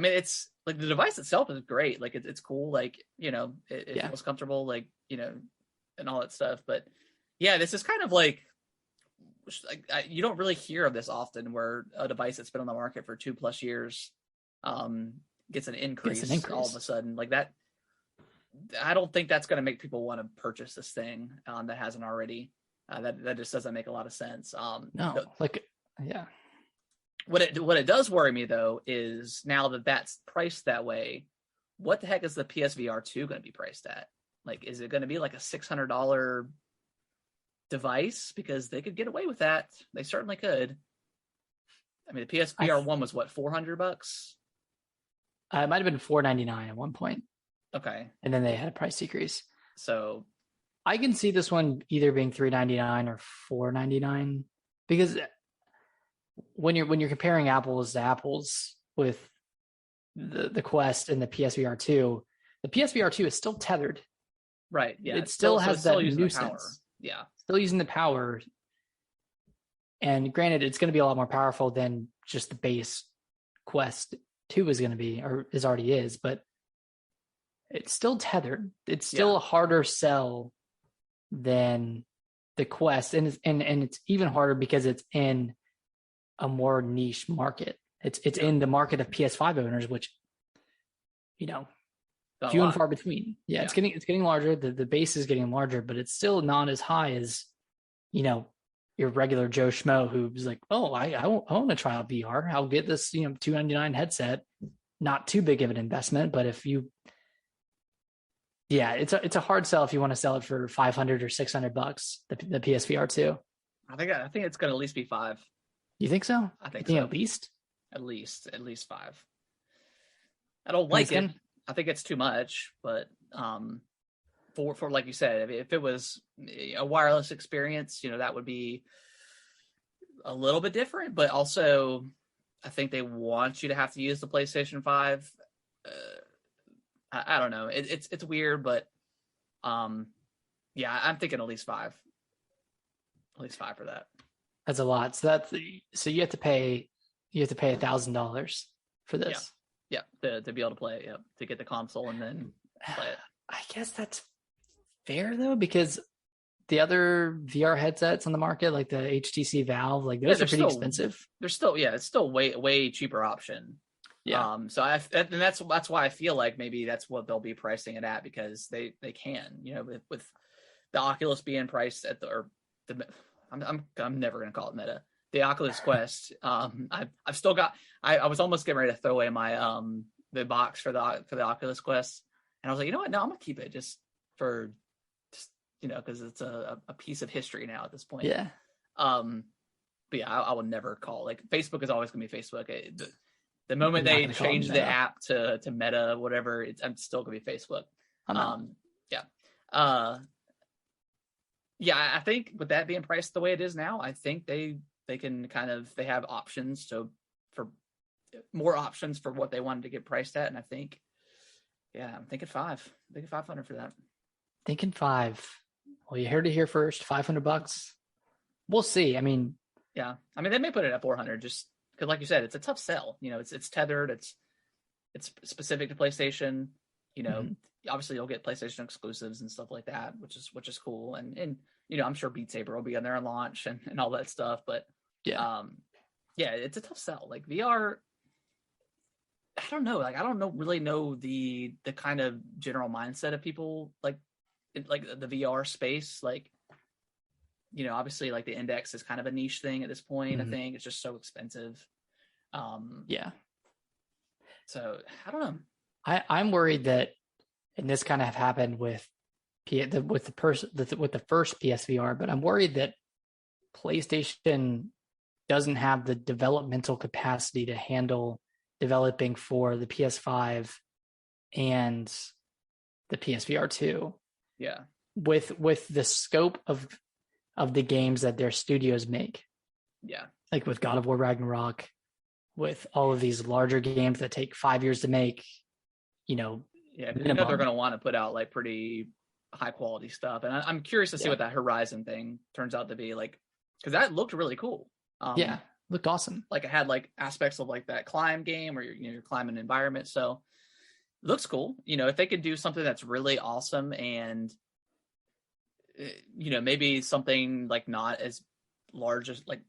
it's like the device itself is great. Like it's cool. Like, it feels comfortable, like, and all that stuff. But yeah, this is kind of like you don't really hear of this often, where a device that's been on the market for 2+ years gets an increase all of a sudden like that. I don't think that's going to make people want to purchase this thing that hasn't already. That just doesn't make a lot of sense. What it does worry me, though, is now that that's priced that way, what the heck is the PSVR 2 going to be priced at? Like, is it going to be like a $600 device? Because they could get away with that. They certainly could. I mean, the PSVR 1 was what, $400? It might have been $499 at one point. Okay. And then they had a price decrease. So I can see this one either being $399 or $499, because when you're comparing apples to apples with the Quest and the PSVR 2, the PSVR 2 is still tethered. Right. Yeah. It still has that nuisance. Yeah. Still using the power. And granted, it's going to be a lot more powerful than just the base Quest 2 is going to be, or already is, but it's still tethered. It's still a harder sell than the Quest, and it's even harder because it's in a more niche market. It's in the market of PS5 owners, which few and far between. Yeah, it's getting larger. The base is getting larger, but it's still not as high as your regular Joe Schmo who's like, oh, I want to try out VR. I'll get this $299 headset. Not too big of an investment, but if you Yeah, it's a hard sell if you want to sell it for 500 or $600. The PSVR 2. I think it's gonna at least be 5. You think so? I think You think so. at least? At least 5. I don't I mean, like it. I think it's too much, but for like you said, if it was a wireless experience, that would be a little bit different. But also, I think they want you to have to use the PlayStation 5. I don't know. It's weird, but yeah, I'm thinking at least 5. At least 5 for that. That's a lot. So you have to pay $1,000 for this. Yeah, to be able to play it, to get the console and then play it. I guess that's fair though, because the other VR headsets on the market, like the HTC Valve, like those are pretty expensive. They're still, it's still way cheaper option. Yeah. So and that's why I feel like maybe that's what they'll be pricing it at, because they can, with the Oculus being priced at I'm never gonna call it Meta. The Oculus Quest. I've still got. I was almost getting ready to throw away my the box for the Oculus Quest, and I was like, you know what? No, I'm gonna keep it just because it's a piece of history now at this point. Yeah. But yeah, I would never call, like, Facebook is always gonna be Facebook. The moment they change the app to Meta, whatever, I'm still gonna be Facebook. Yeah. Yeah, I think with that being priced the way it is now, I think they can they have options for more options for what they wanted to get priced at. And I think, I'm thinking 5. I'm thinking 500 for that. Thinking 5. Well, you heard it here first. $500. We'll see. I mean, yeah. I mean, they may put it at 400 just because, like you said, it's a tough sell. It's tethered. It's specific to PlayStation. Obviously you'll get PlayStation exclusives and stuff like that, which is cool. And I'm sure Beat Saber will be on there on launch and all that stuff. But yeah, it's a tough sell. Like VR, I don't know. Like, I don't really know the kind of general mindset of people like the VR space. Like, obviously, like, the Index is kind of a niche thing at this point. Mm-hmm. I think it's just so expensive. Yeah. So I don't know. I'm worried that, and this kind of happened with the first PSVR, but I'm worried that PlayStation doesn't have the developmental capacity to handle developing for the PS5 and the PSVR 2. Yeah. With the scope of the games that their studios make. Yeah. Like with God of War Ragnarok, with all of these larger games that take 5 years to make, Yeah, they're going to want to put out like pretty high quality stuff, and I'm curious to see what that Horizon thing turns out to be like, because that looked really cool. Looked awesome. Like, it had like aspects of like that climb game where you're climbing an environment, so it looks cool. If they could do something that's really awesome, and maybe something like not as large as, like,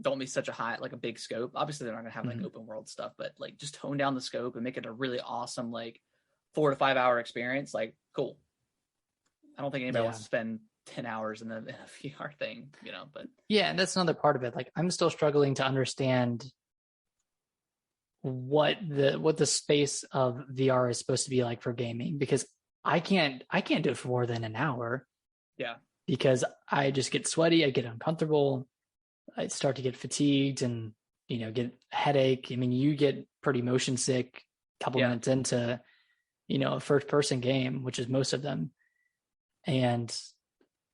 don't be such a big scope. Obviously they're not going to have like open world stuff, but like just tone down the scope and make it a really awesome, like, 4 to 5 hour experience. Like, cool. I don't think anybody wants to spend 10 hours in a VR thing, but yeah, and that's another part of it. Like, I'm still struggling to understand what the space of VR is supposed to be like for gaming, because I can't do it for more than an hour. Yeah. Because I just get sweaty, I get uncomfortable, I start to get fatigued and, get a headache. I mean, you get pretty motion sick a couple minutes into, a first person game, which is most of them. And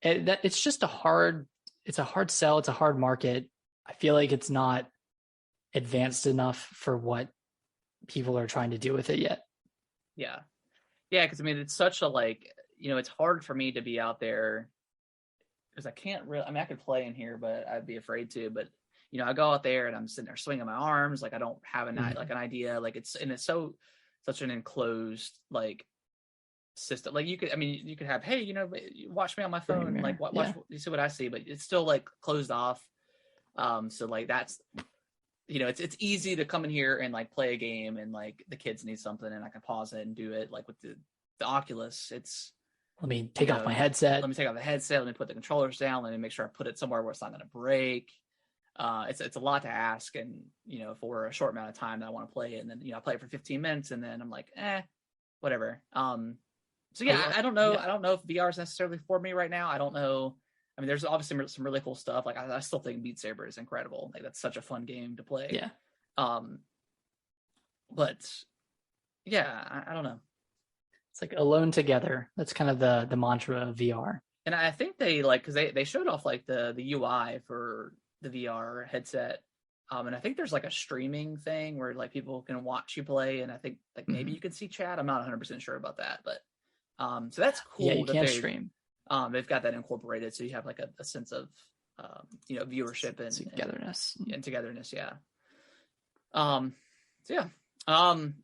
it's just a hard sell. It's a hard market. I feel like it's not advanced enough for what people are trying to do with it yet. Yeah. Yeah. Cause I mean, it's such a, like, it's hard for me to be out there because I can't really, I mean, I could play in here, but I'd be afraid to, but I go out there and I'm sitting there swinging my arms. Like, I don't have an idea. Like, it's such an enclosed, like, system. Like, you could have, hey, watch me on my phone, like, watch, you see what I see, but it's still like closed off. So like, that's, it's easy to come in here and like play a game and like the kids need something and I can pause it and do it. Like with the Oculus, it's, let me take off my headset. Let me take off the headset. Let me put the controllers down. Let me make sure I put it somewhere where it's not going to break. It's a lot to ask, and for a short amount of time that I want to play it, and then I play it for 15 minutes, and then I'm like, whatever. So yeah, I don't know. Yeah. I don't know if VR is necessarily for me right now. I don't know. I mean, there's obviously some really cool stuff. Like I still think Beat Saber is incredible. Like that's such a fun game to play. Yeah. But yeah, I don't know. It's like alone together. That's kind of the mantra of VR. And I think they like because they showed off like the UI for the VR headset. And I think there's like a streaming thing where like people can watch you play, and I think like maybe you can see chat. I'm not 100% sure about that, but so that's cool. Yeah, you can stream. They've got that incorporated, so you have like a sense of viewership and togetherness. And togetherness, yeah. So yeah.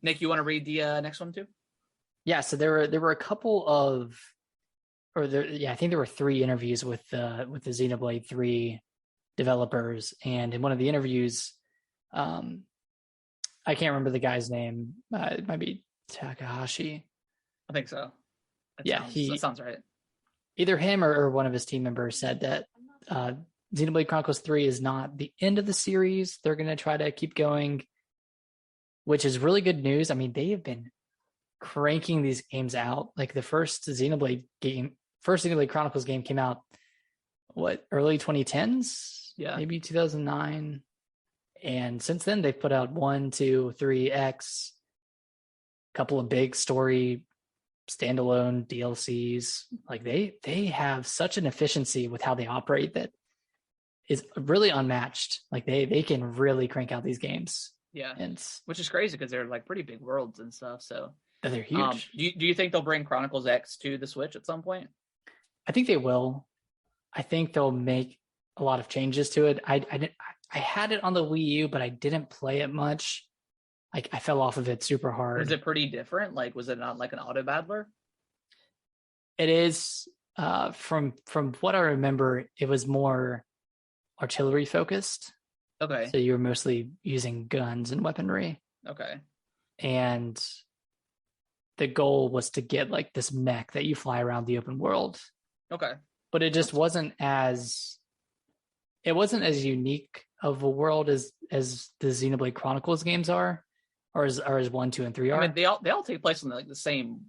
Nick, you want to read the next one too? Yeah, so there were a couple of, I think there were 3 interviews with the Xenoblade 3 developers, and in one of the interviews, I can't remember the guy's name. It might be Takahashi. I think so. That sounds right. Either him or one of his team members said that Xenoblade Chronicles 3 is not the end of the series. They're going to try to keep going, which is really good news. I mean, they have been cranking these games out. Like the first Xenoblade Chronicles game came out, early 2010s? Yeah. Maybe 2009. And since then, they've put out 1, 2, 3, X, couple of big story standalone DLCs. Like they have such an efficiency with how they operate that is really unmatched. Like they can really crank out these games. Yeah, and which is crazy because they're like pretty big worlds and stuff. So they're huge. Do you think they'll bring Chronicles X to the Switch at some point? I think they will. I think they'll make a lot of changes to it. I had it on the Wii U, but I didn't play it much. Like I fell off of it super hard. Was it pretty different? Like, was it not like an auto battler? It is. From what I remember, it was more artillery focused. Okay. So you were mostly using guns and weaponry. Okay. And the goal was to get like this mech that you fly around the open world. Okay. But it just wasn't as unique of a world as the Xenoblade Chronicles games are, or as 1, 2, and 3 are. I mean, they all take place in like the same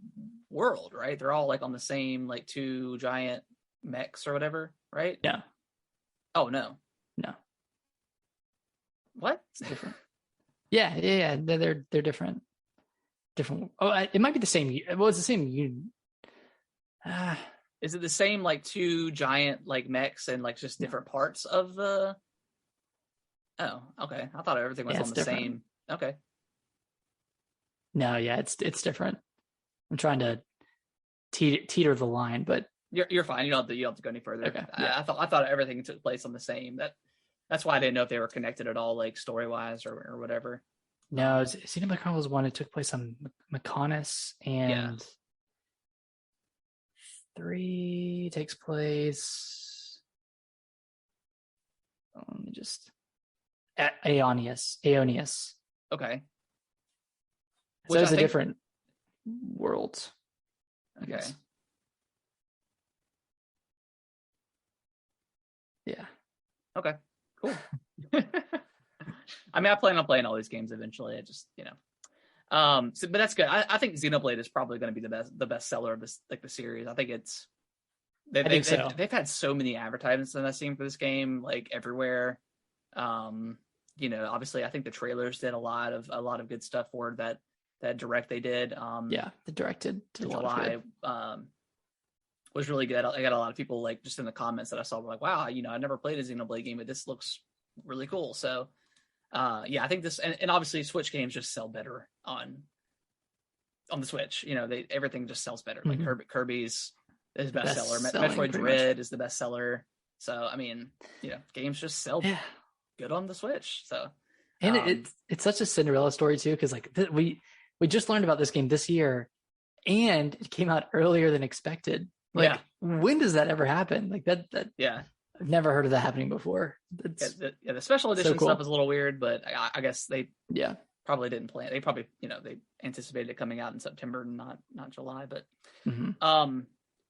world, right? They're all like on the same like 2 giant mechs or whatever, right? Yeah. Oh no. What? It's different. Yeah. They're different. Oh, it might be the same. Well, it's the same. Is it the same like 2 giant like mechs and like just different parts of the? Oh, okay. I thought everything was on the different. same. Okay. No, yeah, it's different. I'm trying to teeter the line, but you're fine. You don't have to go any further. Okay. I thought everything took place on the same. That's why I didn't know if they were connected at all, like story wise or whatever. No, Xenoblade Chronicles 1. It took place on Mechonis, and 3 takes place. Let me just at Aeonius. Okay. So it's a different world. Okay. Yeah. Okay. Cool. I mean, I plan on playing all these games eventually. I just, but that's good. I think Xenoblade is probably going to be the best seller of this, like the series. I think it's. They've had so many advertisements that I've seen for this game, like everywhere. Obviously, I think the trailers did a lot of good stuff for that direct they did. The directed to July was really good. I got a lot of people like just in the comments that I saw were like, wow, I never played a Xenoblade game, but this looks really cool. So I think this and obviously Switch games just sell better on the Switch. Everything just sells better. Mm-hmm. Like Kirby's is bestseller. Metroid Dread is the bestseller. So I mean, games just sell good on the Switch. So and it's such a Cinderella story too, because like we just learned about this game this year, and it came out earlier than expected. Like, when does that ever happen? Like that. I've never heard of that happening before. The special edition stuff is a little weird, but I guess they probably didn't plan. They probably they anticipated it coming out in September, not July. But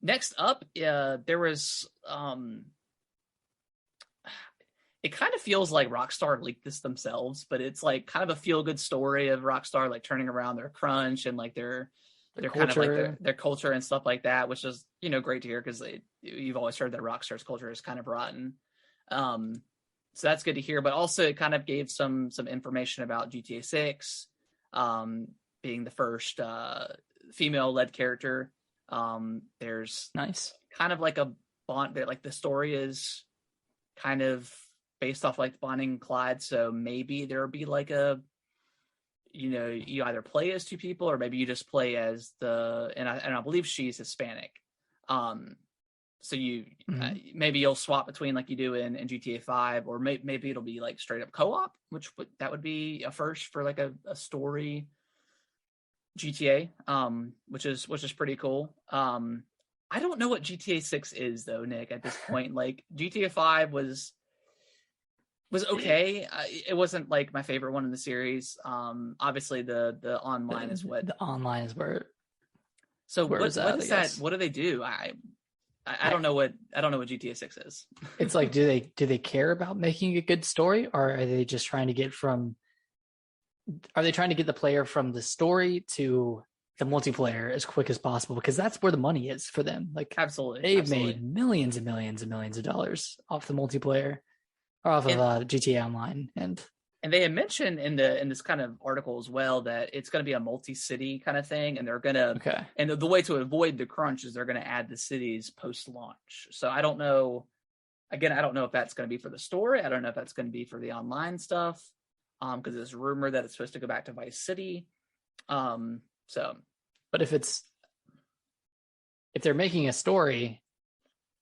next up, there was it kind of feels like Rockstar leaked this themselves, but it's like kind of a feel good story of Rockstar like turning around their crunch and like their they're kind of like their culture and stuff like that, which is, great to hear because you've always heard that Rockstar's culture is kind of rotten. So that's good to hear. But also it kind of gave some information about GTA 6 being the first female-led character. There's nice, kind of like a bond that, like, the story is kind of based off like Bonnie and Clyde. So maybe there'll be like you either play as two people or maybe you just play as and I believe she's Hispanic. So maybe you'll swap between like you do in GTA 5, or maybe it'll be like straight up co-op, that would be a first for like a story GTA, which is pretty cool. I don't know what GTA 6 is though, Nick, at this point. Like GTA 5 was okay. It wasn't like my favorite one in the series. Obviously the online is what the online is where. So what is that? What do they do? I don't know what GTA 6 is. It's like, do they care about making a good story, or are they just trying to get the player from the story to the multiplayer as quick as possible? Because that's where the money is for them. Like, absolutely, they've made millions and millions and millions of dollars off the multiplayer, or off of GTA Online, and they had mentioned in this kind of article as well that it's going to be a multi-city kind of thing, and they're going to and the way to avoid the crunch is they're going to add the cities post-launch. So I don't know. Again, I don't know if that's going to be for the story. I don't know if that's going to be for the online stuff. Because there's rumor that it's supposed to go back to Vice City. But if they're making a story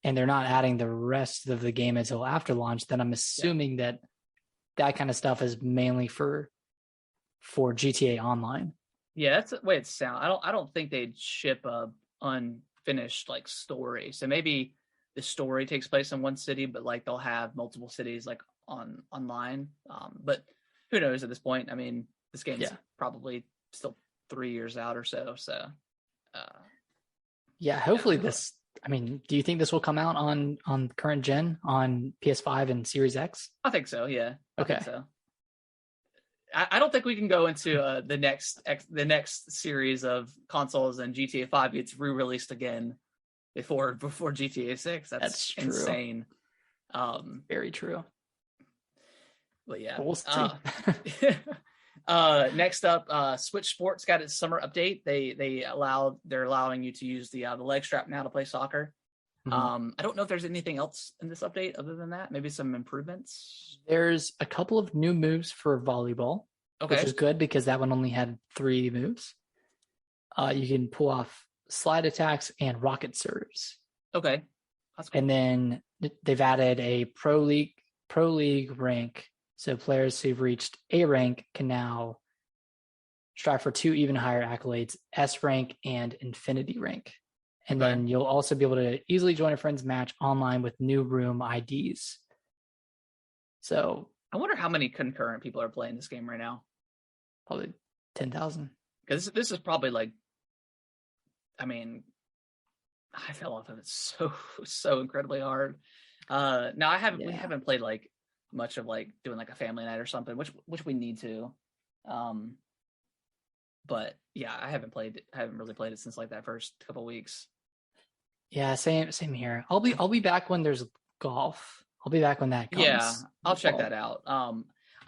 and they're not adding the rest of the game until after launch, then I'm assuming that kind of stuff is mainly for GTA Online. Yeah, that's the way it sounds. I don't think they'd ship a unfinished like story. So maybe the story takes place in one city, but like they'll have multiple cities like online. But who knows at this point? I mean, this game's probably still 3 years out or so. So, hopefully this. I mean, do you think this will come out on current gen on PS5 and Series X? I think so. Yeah. Okay. I think so. I don't think we can go into the next series of consoles and GTA 5 gets re-released again before GTA 6. That's true. Insane. Very true. But yeah, we'll see. Next up, Switch Sports got its summer update. They're allowing you to use the leg strap now to play soccer. Mm-hmm. I don't know if there's anything else in this update other than that. Maybe some improvements. There's a couple of new moves for volleyball, which is good because that one only had 3 moves. You can pull off slide attacks and rocket serves. Okay, that's cool. And then they've added a pro league rank. So players who've reached A rank can now strive for 2 even higher accolades, S rank and Infinity rank. And then you'll also be able to easily join a friend's match online with new room IDs. So I wonder how many concurrent people are playing this game right now. Probably 10,000. Because this is probably like, I mean, I fell off of it so incredibly hard. Now we haven't played like much of like doing like a family night or something, which we need to. But yeah, I haven't really played it since like that first couple weeks. Yeah, same here. I'll be back when there's golf. I'll be back when that comes. Yeah, I'll check that out.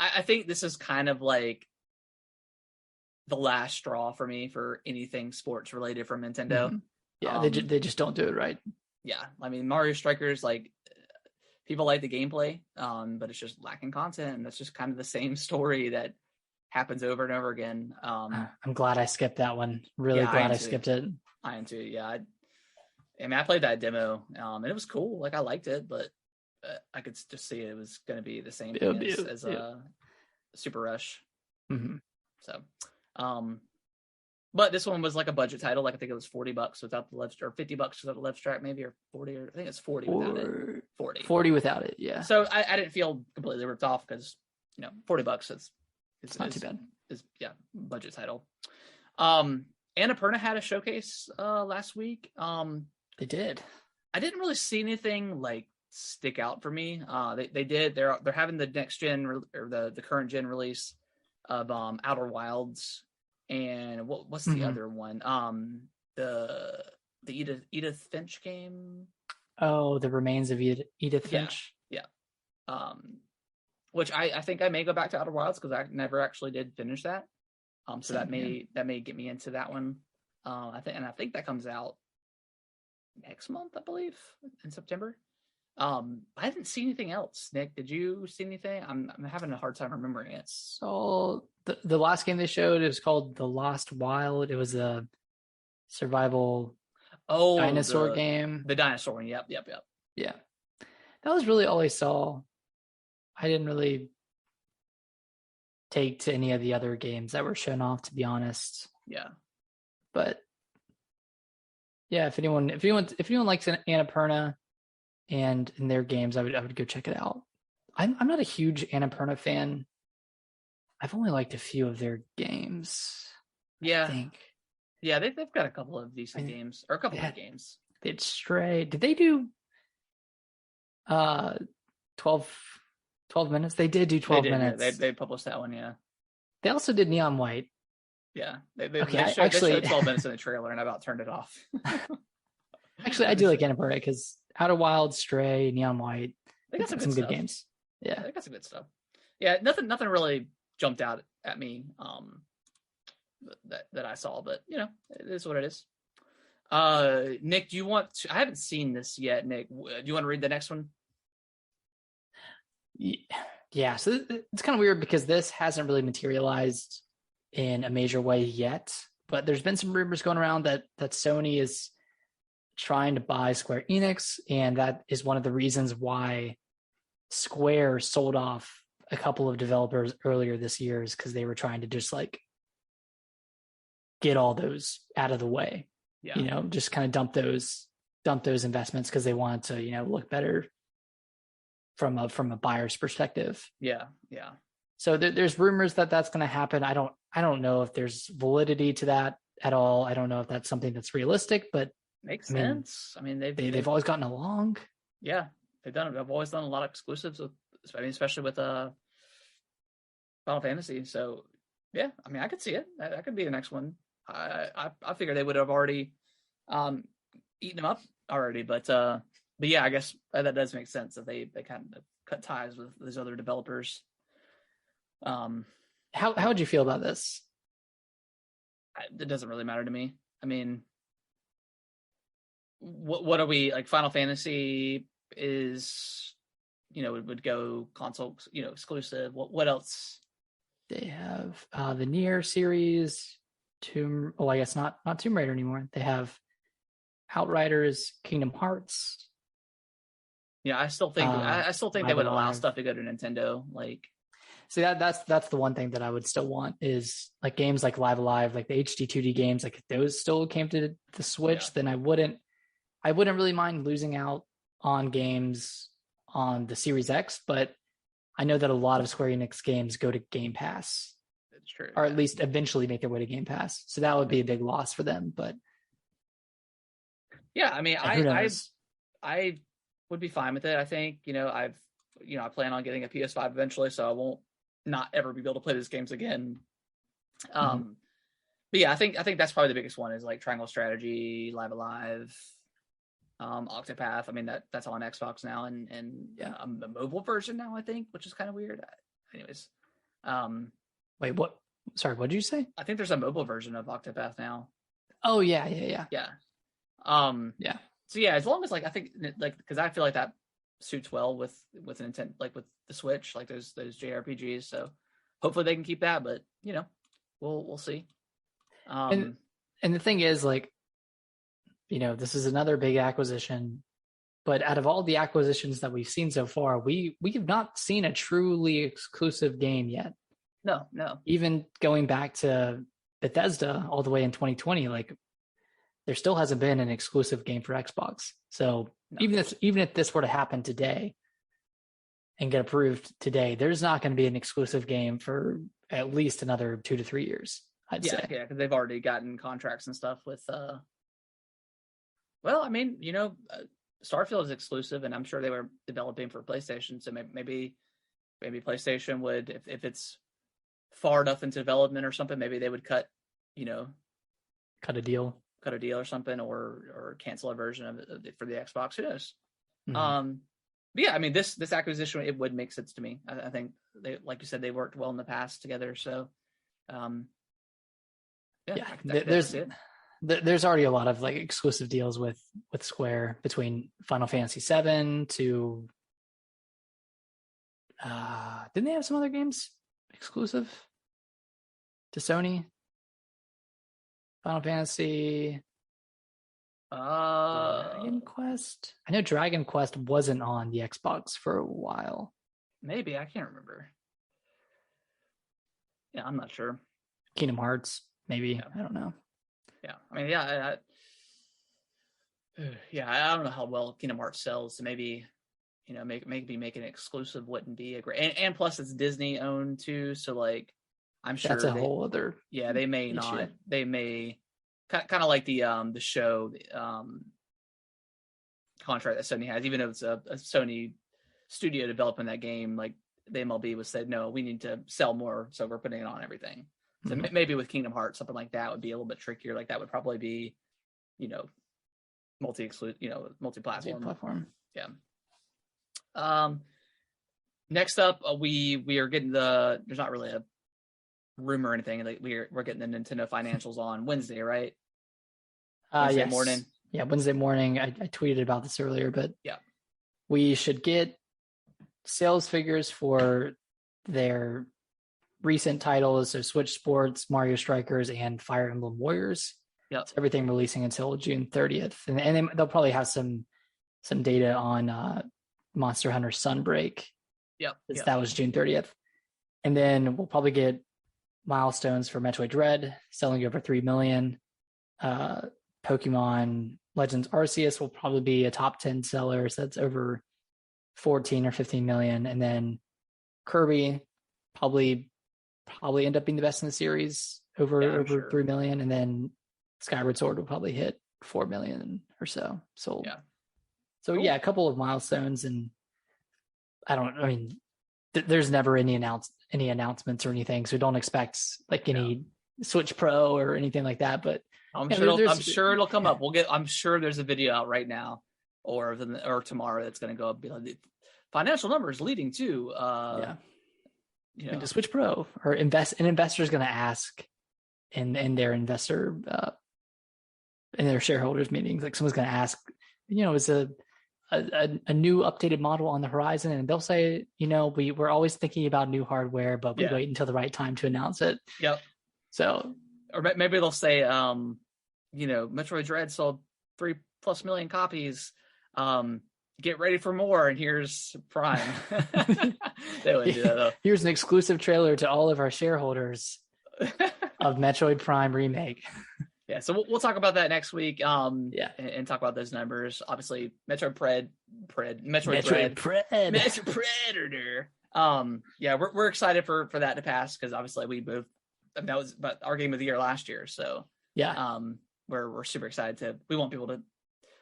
I think this is kind of like the last straw for me for anything sports related from Nintendo. Mm-hmm. Yeah, they just don't do it right. Yeah, I mean Mario Strikers, like people like the gameplay, but it's just lacking content, and that's just kind of the same story that happens over and over again. I'm glad I skipped that one. Really glad I skipped it. I am too. Yeah, I played that demo, and it was cool. Like I liked it, but I could just see it was going to be the same thing as Super Rush. Mm-hmm. So, but this one was like a budget title. Like I think it was $40 without the left, or $50 without the left strap, maybe, or 40, or I think it's 40 without it. 40 without it. Yeah. So I didn't feel completely ripped off because $40 it's not too bad. Budget title. Annapurna had a showcase last week. They did. I didn't really see anything like stick out for me. They did. They're having the next gen or the current gen release of Outer Wilds, and what's the other one? The Edith Finch game. Oh, The Remains of Edith Finch. Yeah. Which I think I may go back to Outer Wilds because I never actually did finish that. So that may get me into that one. I think that comes out next month, I believe, in September. I didn't see anything else. Nick, did you see anything? I'm having a hard time remembering it. So the last game they showed is called The Lost Wild. It was a survival dinosaur game. The dinosaur one. Yep. Yeah. That was really all I saw. I didn't really take to any of the other games that were shown off, to be honest. Yeah. But yeah, if anyone likes Annapurna and in their games, I would go check it out. I'm not a huge Annapurna fan. I've only liked a few of their games. Yeah. I think. Yeah, they've got a couple of decent games, or a couple of games. Did Stray? Did they do 12 minutes? They did do 12 minutes. Yeah. They published that one, yeah. They also did Neon White. Yeah. They showed 12 minutes in the trailer and I about turned it off. Actually, I do like Annapurna because Outer Wilds, Stray, Neon White. They got some good games. Yeah. They got some good stuff. Yeah, nothing really jumped out at me that I saw, but it is what it is. Nick, do you want to, I haven't seen this yet, Nick. Do you want to read the next one? Yeah, so it's kind of weird because this hasn't really materialized in a major way yet, but there's been some rumors going around that Sony is trying to buy Square Enix, and that is one of the reasons why Square sold off a couple of developers earlier this year, is because they were trying to just like get all those out of the way. Yeah. Just kind of dump those investments because they wanted to, look better from a buyer's perspective. Yeah. So there's rumors that that's going to happen. I don't know if there's validity to that at all. I don't know if that's something that's realistic, but makes sense. I mean, they've always gotten along. Yeah, they've always done a lot of exclusives with, especially with Final Fantasy. So yeah, I mean, I could see it. That could be the next one. I figure they would have already eaten them up already, but yeah, I guess that does make sense that they kind of cut ties with these other developers. How would you feel about this? It doesn't really matter to me. I mean, what are we like? Final Fantasy is, it would go console, exclusive. What else? They have the Nier series, I guess not Tomb Raider anymore. They have Outriders, Kingdom Hearts. Yeah, I still think they would allow stuff to go to Nintendo. Like, see, that's the one thing that I would still want is like games like Live Alive, like the HD 2D games. Like if those still came to the Switch, then I wouldn't really mind losing out on games on the Series X. But I know that a lot of Square Enix games go to Game Pass. That's true. Or at least eventually make their way to Game Pass. So that would be a big loss for them. But yeah, I mean, I would be fine with it. I think, I plan on getting a PS5 eventually, so I won't not ever be able to play these games again. But yeah, I think that's probably the biggest one is like Triangle Strategy, Live Alive, Octopath. I mean, that's on Xbox now and the mobile version now, I think, which is kind of weird. Anyways, wait, what? Sorry, what did you say? I think there's a mobile version of Octopath now. Oh yeah. Yeah. Yeah. So yeah, as long as like I think like because I feel like that suits well with an intent like with the Switch, like those JRPGs. So hopefully they can keep that, but we'll see. And the thing is, like, this is another big acquisition, but out of all the acquisitions that we've seen so far, we have not seen a truly exclusive game yet. No. Even going back to Bethesda all the way in 2020, like there still hasn't been an exclusive game for Xbox. So even if this were to happen today and get approved today, there's not going to be an exclusive game for at least another 2 to 3 years, I'd say. Yeah, because they've already gotten contracts and stuff with well, I mean, Starfield is exclusive, and I'm sure they were developing for PlayStation, so maybe PlayStation would, if it's far enough into development or something, maybe they would cut cut a deal or something, or cancel a version of it for the Xbox. Who knows? Mm-hmm. But yeah, I mean, this acquisition, it would make sense to me. I think they, like you said, they worked well in the past together. So, there's already a lot of like exclusive deals with Square between Final Fantasy VII to. Didn't they have some other games exclusive to Sony? Final Fantasy. Dragon Quest. I know Dragon Quest wasn't on the Xbox for a while. Maybe, I can't remember. Yeah, I'm not sure. Kingdom Hearts, maybe. Yeah. I don't know. Yeah, I mean, I don't know how well Kingdom Hearts sells. So maybe, maybe making it exclusive wouldn't be a great. And plus, it's Disney owned too, so like, I'm sure that's a whole other. Yeah, they may issue. Not. They may kind of like the show contract that Sony has, even though it's a Sony studio developing that game. Like the MLB was said, no, we need to sell more, so we're putting it on everything. So maybe with Kingdom Hearts, something like that would be a little bit trickier. Like that would probably be, multi-platform. Yeah. Next up, we are getting there's not really a rumor or anything. Like we're getting the Nintendo financials on Wednesday, right? Wednesday morning. Yeah, Wednesday morning. I tweeted about this earlier, but yeah, we should get sales figures for their recent titles, so Switch Sports, Mario Strikers, and Fire Emblem Warriors. Yep. So everything releasing until June 30th, and they'll probably have some data on Monster Hunter Sunbreak. Yep. That was June 30th, and then we'll probably get milestones for Metroid Dread selling over 3 million. Pokemon Legends Arceus will probably be a top 10 seller, so that's over 14 or 15 million, and then Kirby probably end up being the best in the series over 3 million, and then Skyward Sword will probably hit 4 million or so sold. Yeah. So cool. Yeah, a couple of milestones, and there's never any announcements or anything, so don't expect like any Switch Pro or anything like that. But I'm sure it'll come up. I'm sure there's a video out right now or tomorrow that's going to go up. Be like, financial numbers leading to the Switch Pro, or an investor is going to ask in their investor in their shareholders meetings, like someone's going to ask, is a new updated model on the horizon, and they'll say, we're always thinking about new hardware, but we wait until the right time to announce it. Yep. So, or maybe they'll say, Metroid Dread sold 3+ million copies. Get ready for more, and here's Prime. They wouldn't do that though. Here's an exclusive trailer to all of our shareholders of Metroid Prime Remake. Yeah, so we'll talk about that next week. And talk about those numbers. Obviously, Metroid Predator. We're excited for that to pass, because obviously that was about our game of the year last year. So we're super excited we want people to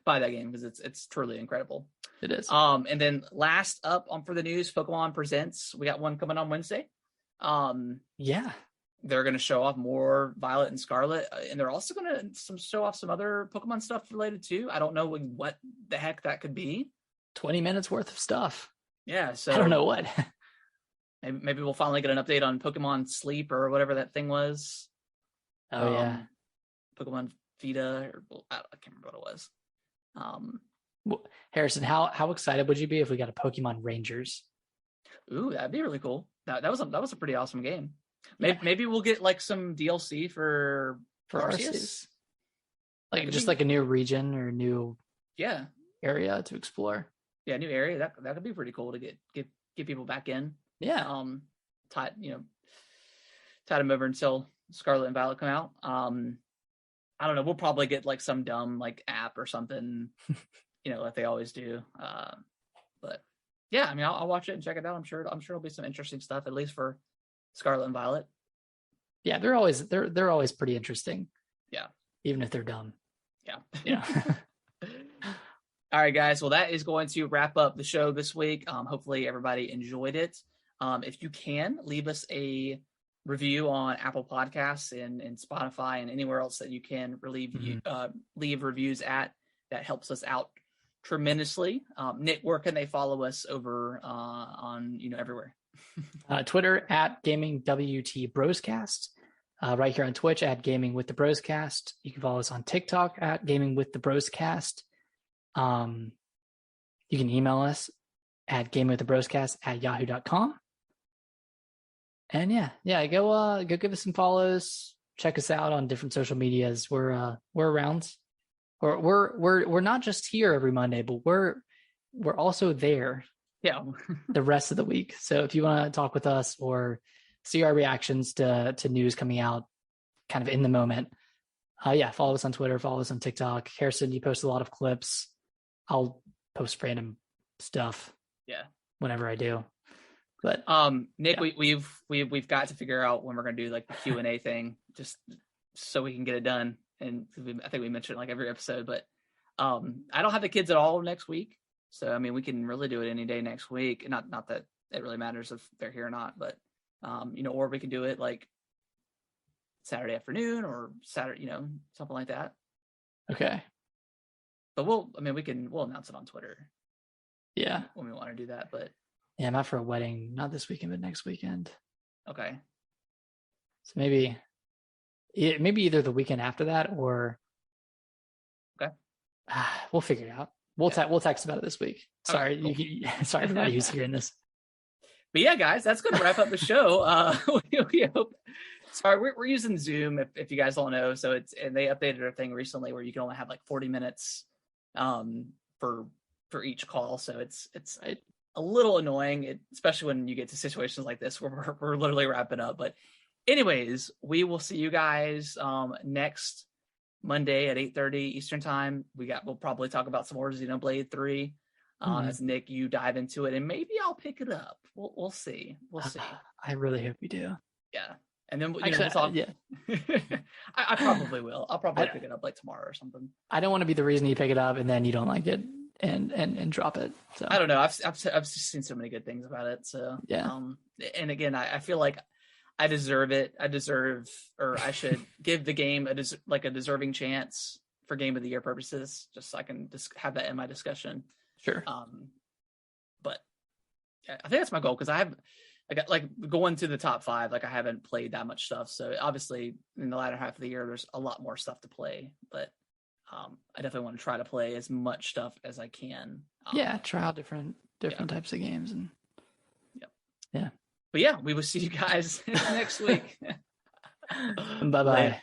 buy that game, because it's truly incredible. It is. And then last up for the news, Pokemon Presents. We got one coming on Wednesday. They're going to show off more Violet and Scarlet, and they're also going to show off some other Pokemon stuff related too. I don't know what the heck that could be. 20 minutes worth of stuff. Yeah, so I don't know what. maybe we'll finally get an update on Pokemon Sleep or whatever that thing was. Pokemon Vita, I can't remember what it was. Harrison, how excited would you be if we got a Pokemon Rangers? Ooh, that'd be really cool. That was a pretty awesome game. Maybe we'll get like some DLC for Arceus. Like just like a new region or a new area to explore. Yeah, new area. That could be pretty cool to get people back in. Yeah. Tide them over until Scarlet and Violet come out. I don't know. We'll probably get like some dumb like app or something, like they always do. But yeah, I mean, I'll watch it and check it out. I'm sure it'll be some interesting stuff, at least for Scarlet and Violet. Yeah, they're always pretty interesting. Yeah, even if they're dumb. Yeah. All right, guys. Well, that is going to wrap up the show this week. Hopefully, everybody enjoyed it. If you can, leave us a review on Apple Podcasts and Spotify and anywhere else that you can leave reviews at. That helps us out tremendously. Nick, where can they follow us over on everywhere? Twitter at GamingWTBroscast. Right here on Twitch at Gaming with the Broscast. You can follow us on TikTok at Gaming with the Broscast. You can email us at gamingwiththebroscast@yahoo.com. And yeah, go give us some follows. Check us out on different social medias. We're around. We're not just here every Monday, but we're also there. Yeah. The rest of the week. So if you want to talk with us or see our reactions to news coming out kind of in the moment, follow us on Twitter, follow us on TikTok. Harrison, you post a lot of clips. I'll post random stuff. Yeah. Whenever I do. But Nick, we've got to figure out when we're gonna do like the Q&A thing, just so we can get it done. And I think we mentioned like every episode, but I don't have the kids at all next week. So, I mean, we can really do it any day next week. Not that it really matters if they're here or not, but, or we can do it like Saturday afternoon or Saturday, something like that. Okay. But we'll announce it on Twitter. Yeah. When we want to do that, but. Yeah, I'm out for a wedding, not this weekend, but next weekend. Okay. So maybe either the weekend after that or. Okay. We'll figure it out. We'll text about it this week. Sorry, okay, cool. Sorry everybody who's hearing this. But yeah, guys, that's going to wrap up the show. We hope. Sorry, we're using Zoom if you guys don't know. So and they updated a thing recently where you can only have like 40 minutes for each call. So it's a little annoying, especially when you get to situations like this where we're literally wrapping up. But anyways, we will see you guys next Monday at 8:30 Eastern time. We'll probably talk about some more Xenoblade 3 as Nick, you dive into it, and maybe I'll pick it up. We'll see. We'll see. I really hope you do. Yeah, and then we'll talk. Yeah, I probably will. I'll probably pick it up like tomorrow or something. I don't want to be the reason you pick it up and then you don't like it and drop it. So I don't know. I've just seen so many good things about it. So yeah. And again, I feel like I deserve it. I should give the game a deserving chance for Game of the Year purposes, just so I can just have that in my discussion. Sure. But yeah, I think that's my goal because I got like going to the top 5. Like I haven't played that much stuff, so obviously in the latter half of the year, there's a lot more stuff to play. But I definitely want to try to play as much stuff as I can. Try out different types of games and. Yeah. But yeah, we will see you guys next week. Bye-bye.